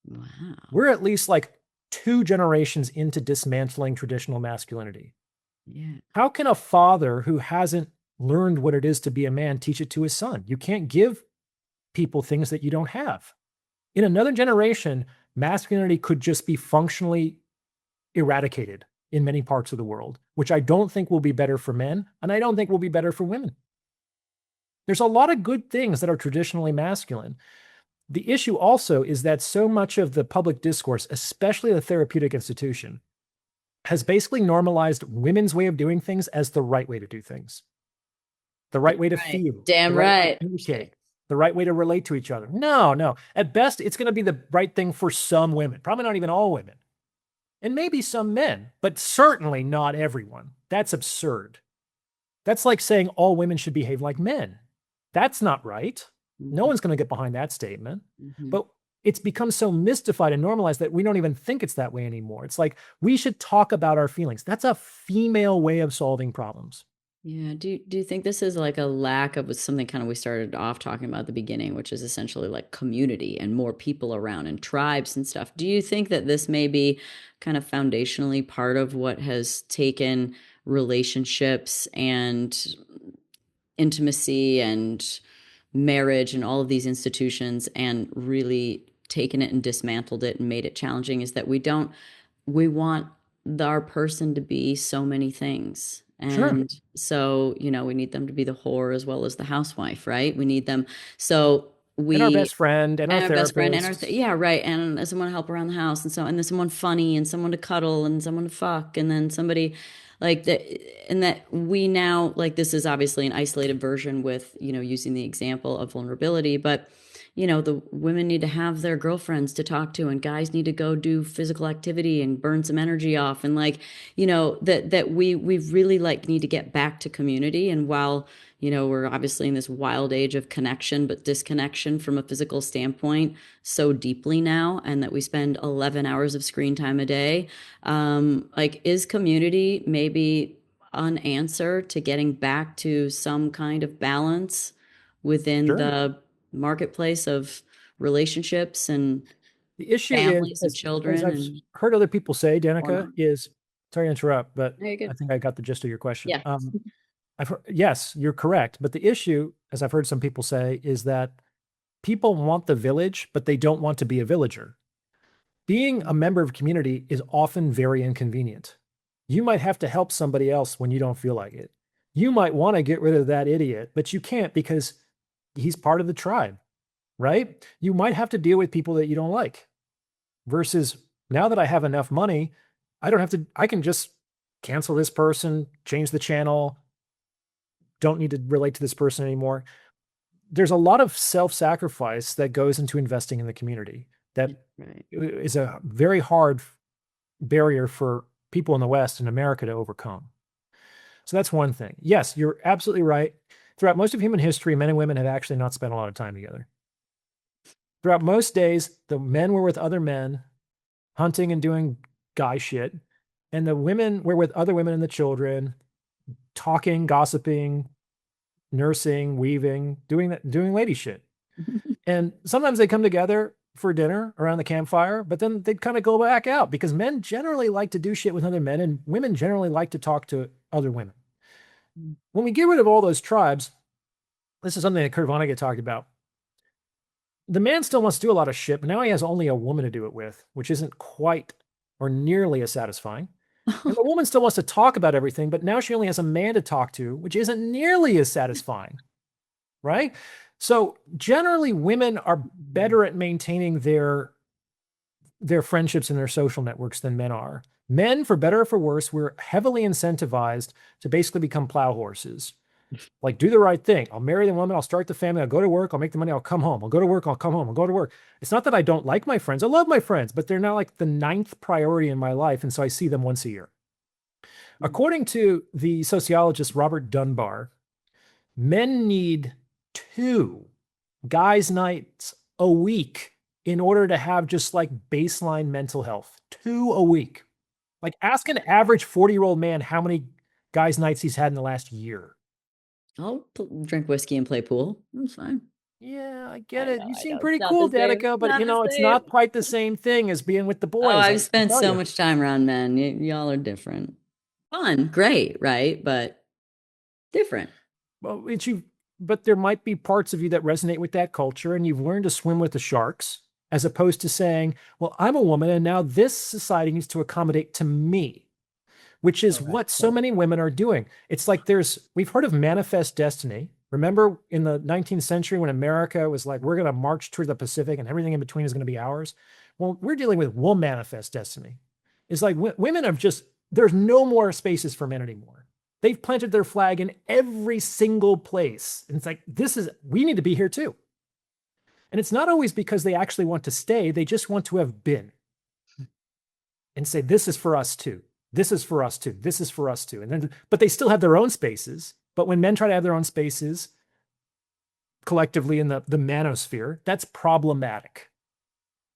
Wow. We're at least like 2 generations into dismantling traditional masculinity. Yeah. How can a father who hasn't learned what it is to be a man teach it to his son? You can't give people things that you don't have. In another generation, masculinity could just be functionally eradicated in many parts of the world, which I don't think will be better for men, and I don't think will be better for women. There's a lot of good things that are traditionally masculine. The issue also is that so much of the public discourse, especially the therapeutic institution, has basically normalized women's way of doing things as the right way to do things, the right way to Right. feel, the Damn right way to right. communicate, the right way to relate to each other. No, no. At best, it's going to be the right thing for some women, probably not even all women, and maybe some men, but certainly not everyone. That's absurd. That's like saying all women should behave like men. That's not right. No Hmm. one's going to get behind that statement. Hmm. But it's become so mystified and normalized that we don't even think it's that way anymore. It's like we should talk about our feelings. That's a female way of solving problems. Yeah. Do you think this is like a lack of something kind of we started off talking about at the beginning, which is essentially like community and more people around and tribes and stuff? Do you think that this may be kind of foundationally part of what has taken relationships and intimacy and marriage and all of these institutions and really taken it and dismantled it and made it challenging, is that we want our person to be so many things. Sure. And so, we need them to be the whore as well as the housewife, right? We need them. So And our we, best friend and our and our best friend and therapist. yeah, right. And someone to help around the house. And then someone funny and someone to cuddle and someone to fuck. And then somebody like that. And that we now, like, this is obviously an isolated version with, using the example of vulnerability, but the women need to have their girlfriends to talk to, and guys need to go do physical activity and burn some energy off. And like, that we really like need to get back to community. And while, we're obviously in this wild age of connection, but disconnection from a physical standpoint so deeply now, and that we spend 11 hours of screen time a day, like, is community maybe an answer to getting back to some kind of balance within Sure. the marketplace of relationships and The issue is, families and as children I've and heard other people say, or Danica, not. is, sorry to interrupt, but Very I good. think I got the gist of your question. Yeah. I've heard, yes, you're correct. But the issue, as I've heard some people say, is that people want the village, but they don't want to be a villager. Being a member of a community is often very inconvenient. You might have to help somebody else when you don't feel like it. You might want to get rid of that idiot, but you can't because he's part of the tribe. right? You might have to deal with people that you don't like. Versus now that I have enough money, I can just cancel this person, change the channel, don't need to relate to this person anymore. There's a lot of self-sacrifice that goes into investing in the community that Right. is a very hard barrier for people in the West and America to overcome. So that's one thing. Yes, you're absolutely right. Throughout most of human history, men and women have actually not spent a lot of time together. Throughout most days, the men were with other men, hunting and doing guy shit, and the women were with other women and the children, talking, gossiping, nursing, weaving, doing lady shit. And sometimes they come together for dinner around the campfire, but then they'd kind of go back out because men generally like to do shit with other men and women generally like to talk to other women. When we get rid of all those tribes, this is something that Kurt Vonnegut talked about. The man still wants to do a lot of shit, but now he has only a woman to do it with, which isn't quite or nearly as satisfying. And the woman still wants to talk about everything, but now she only has a man to talk to, which isn't nearly as satisfying. Right? So generally, women are better at maintaining their friendships and their social networks than men are. Men, for better or for worse, we're heavily incentivized to basically become plow horses. Like, do the right thing. I'll marry the woman. I'll start the family. I'll go to work. I'll make the money. I'll come home. I'll go to work. I'll come home. I'll go to work. It's not that I don't like my friends. I love my friends, but they're not like the 9th priority in my life. And so I see them once a year. According to the sociologist Robert Dunbar, men need 2 guys' nights a week in order to have just like baseline mental health. 2 a week. Like, ask an average 40-year-old man how many guys' nights he's had in the last year. I'll drink whiskey and play pool. That's fine. Yeah, I get I it. know, You I seem know. pretty It's not cool, the same. Danica, but Not the it's same. not quite the same thing as being with the boys. Oh, I I've spent tell so you. much time around men. Y'all are different. Fun, great, right? But different. Well, but there might be parts of you that resonate with that culture, and you've learned to swim with the sharks, as opposed to saying, well, I'm a woman, and now this society needs to accommodate to me, which is what so many women are doing. It's like we've heard of manifest destiny. Remember in the 19th century when America was like, we're going to march toward the Pacific and everything in between is going to be ours? Well, we're dealing with will manifest destiny. It's like women have there's no more spaces for men anymore. They've planted their flag in every single place. And it's like, we need to be here too. And it's not always because they actually want to stay. They just want to have been and say, this is for us too. This is for us too. This is for us too. And then, but they still have their own spaces. But when men try to have their own spaces collectively in the manosphere, that's problematic,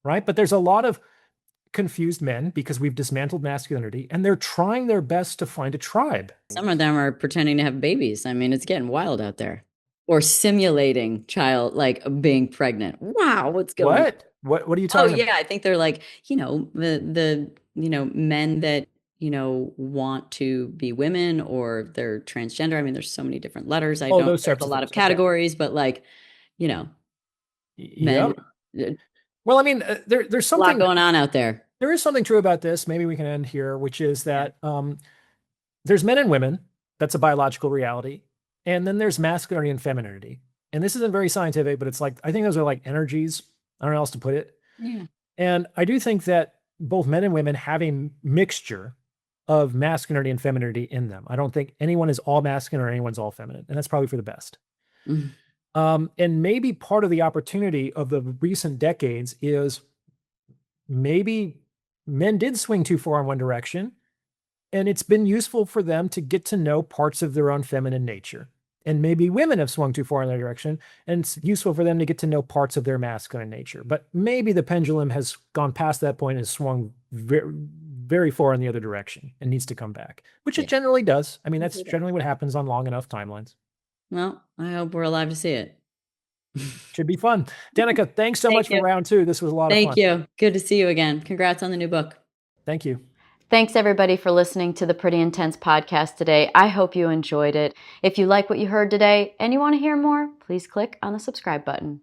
right? But there's a lot of confused men because we've dismantled masculinity and they're trying their best to find a tribe. Some of them are pretending to have babies. I mean, it's getting wild out there. Or simulating like being pregnant. Wow, what's going on? What are you talking about? Yeah, I think they're like, the men that, want to be women or they're transgender. I mean, there's so many different letters. Those there's a lot of categories, but like, men. Well, I mean, there's something a lot going on out there. There is something true about this. Maybe we can end here, which is that there's men and women. That's a biological reality. And then there's masculinity and femininity. And this isn't very scientific, but it's like, I think those are like energies. I don't know how else to put it. Yeah. And I do think that both men and women have a mixture of masculinity and femininity in them. I don't think anyone is all masculine or anyone's all feminine. And that's probably for the best. Mm-hmm. And maybe part of the opportunity of the recent decades is maybe men did swing too far in one direction. And it's been useful for them to get to know parts of their own feminine nature. And maybe women have swung too far in that direction, and it's useful for them to get to know parts of their masculine nature. But maybe the pendulum has gone past that point and has swung very, very far in the other direction and needs to come back, which it generally does. I mean, that's generally what happens on long enough timelines. Well, I hope we're alive to see it. Should be fun. Danica, thanks so much for round 2. This was a lot of fun. Thank you. Good to see you again. Congrats on the new book. Thank you. Thanks, everybody, for listening to the Pretty Intense podcast today. I hope you enjoyed it. If you like what you heard today and you want to hear more, please click on the subscribe button.